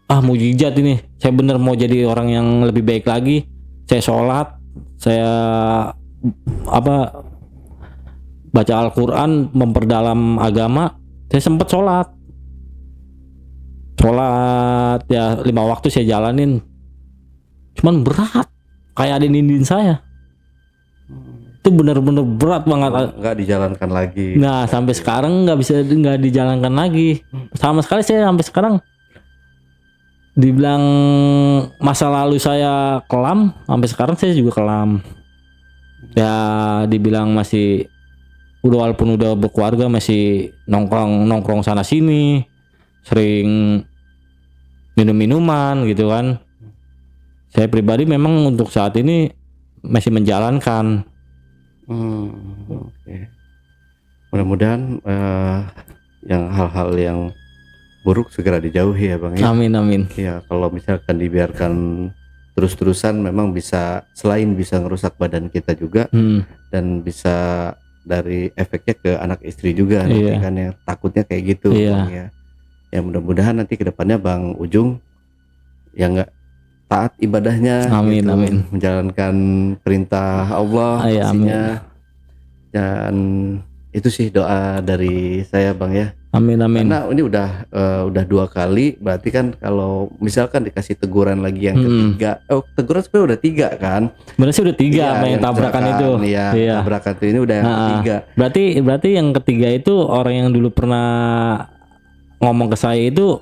mujizat ini. Saya bener mau jadi orang yang lebih baik lagi. Saya sholat, saya baca Al-Quran, memperdalam agama. Saya sempat sholat ya 5 waktu saya jalanin. Cuman berat, kayak ada nindin saya. Itu benar-benar berat banget. Nggak dijalankan lagi. Nah sampai sekarang nggak dijalankan lagi sama sekali. Saya sampai sekarang dibilang masa lalu saya kelam, sampai sekarang saya juga kelam. Ya dibilang masih walaupun udah berkeluarga masih nongkrong sana sini, sering minum-minuman gitu kan. Saya pribadi memang untuk saat ini masih menjalankan. Oke. Mudah-mudahan yang hal-hal yang buruk segera dijauhi ya Bang ya. Amin. Ya kalau misalkan dibiarkan terus-terusan memang bisa selain bisa ngerusak badan kita juga dan bisa dari efeknya ke anak istri juga nanti kan ya, takutnya kayak gitu Bang ya. Ya mudah-mudahan nanti kedepannya Bang Ujung yang nggak taat ibadahnya, amin, gitu, amin. menjalankan perintah Allah pastinya. Dan itu sih doa dari saya Bang ya. Amin. Karena ini udah 2 kali, berarti kan kalau misalkan dikasih teguran lagi yang ketiga, teguran sebenarnya udah 3 kan? Sebenarnya sih udah 3 iya, yang tabrakan itu. Iya. Tabrakan itu ini udah yang ketiga. Berarti yang ketiga itu orang yang dulu pernah ngomong ke saya itu,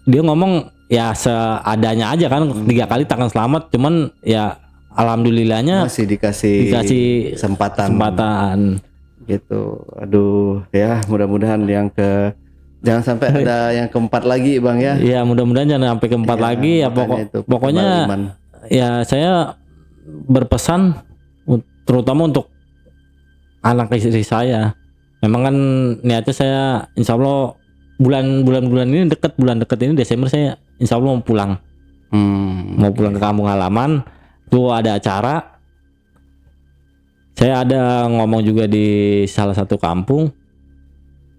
dia ngomong ya seadanya aja kan, 3 kali takkan selamat, cuman ya alhamdulillahnya masih dikasih kesempatan gitu. Aduh ya, mudah-mudahan jangan sampai ada yang keempat lagi Bang ya. Iya, mudah-mudahan jangan sampai keempat lagi ya. Pokoknya ya saya berpesan terutama untuk anak istri saya. Memang kan niatnya saya insya Allah bulan dekat ini Desember saya insya Allah mau pulang. Mau pulang ke kampung halaman. Tuh ada acara. Saya ada ngomong juga di salah satu kampung.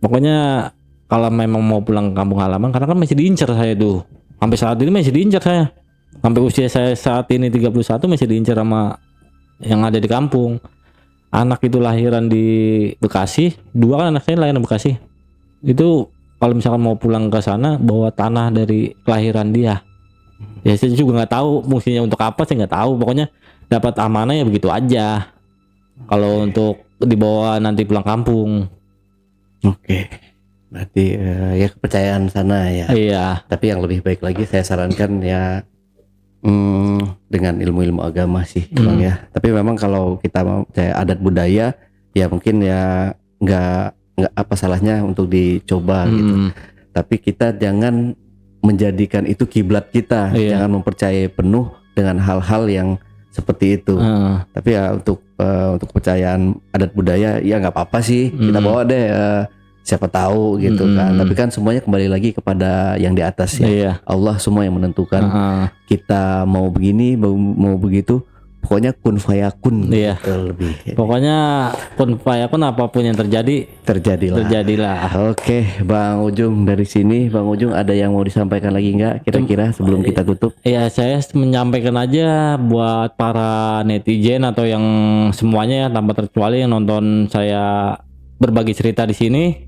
Pokoknya kalau memang mau pulang ke kampung halaman, karena kan masih diincar saya tuh. Sampai saat ini masih diincar saya. Sampai usia saya saat ini 31 masih diincar sama yang ada di kampung. Anak itu lahiran di Bekasi, 2 kan anak saya lahiran di Bekasi. Itu kalau misalkan mau pulang ke sana bawa tanah dari kelahiran dia. Ya saya juga nggak tahu fungsinya untuk apa, saya nggak tahu. Pokoknya dapat amanah ya begitu aja. Kalau untuk dibawa nanti pulang kampung. Oke. Berarti ya kepercayaan sana ya. Iya. Tapi yang lebih baik lagi saya sarankan ya dengan ilmu-ilmu agama sih Bang ya. Tapi memang kalau kita mau percaya adat budaya ya mungkin ya nggak apa salahnya untuk dicoba gitu. Tapi kita jangan menjadikan itu kiblat kita. Jangan mempercayai penuh dengan hal-hal yang seperti itu. Tapi ya untuk kepercayaan adat budaya ya nggak apa-apa sih. Kita bawa deh siapa tahu gitu kan. Tapi kan semuanya kembali lagi kepada yang di atas ya. Allah semua yang menentukan. Kita mau begini mau begitu. Pokoknya kun fayakun. Lebih. Pokoknya kun fayakun, apapun yang terjadilah. Oke, Bang Ujung, dari sini Bang Ujung ada yang mau disampaikan lagi nggak kira-kira sebelum kita tutup? Iya, saya menyampaikan aja buat para netizen atau yang semuanya ya, tanpa terkecuali yang nonton saya berbagi cerita di sini.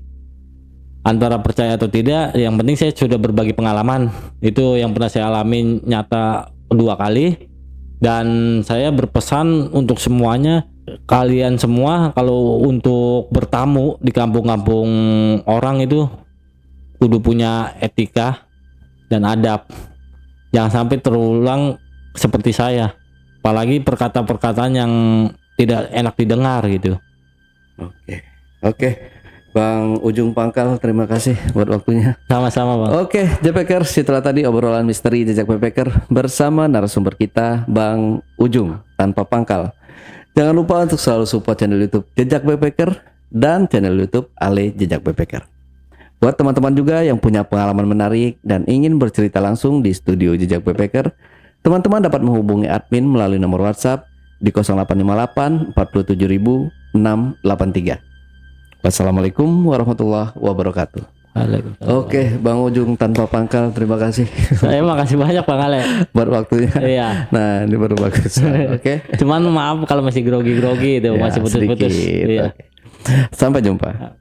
Antara percaya atau tidak, yang penting saya sudah berbagi pengalaman. Itu yang pernah saya alami nyata 2 kali. Dan saya berpesan untuk semuanya, kalian semua kalau untuk bertamu di kampung-kampung orang itu kudu punya etika dan adab. Jangan sampai terulang seperti saya. Apalagi perkataan-perkataan yang tidak enak didengar gitu. Oke. Bang Ujung Pangkal, terima kasih buat waktunya. Sama-sama Bang. Oke, JPKers, setelah tadi obrolan misteri Jejak Backpacker bersama narasumber kita Bang Ujung tanpa pangkal. Jangan lupa untuk selalu support channel YouTube Jejak Backpacker dan channel YouTube Ale Jejak Backpacker. Buat teman-teman juga yang punya pengalaman menarik dan ingin bercerita langsung di studio Jejak Backpacker, teman-teman dapat menghubungi admin melalui nomor WhatsApp di 0858 476 683. Wassalamualaikum warahmatullahi wabarakatuh. Waalaikumsalam. Oke, Bang Ujung tanpa pangkal, terima kasih Saya makasih banyak Bang Ale. buat waktunya. Iya. Nah, ini baru bagus. Oke. Cuman maaf kalau masih grogi-grogi itu, Ya, masih putus-putus. sedikit. Iya. Oke. Sampai jumpa.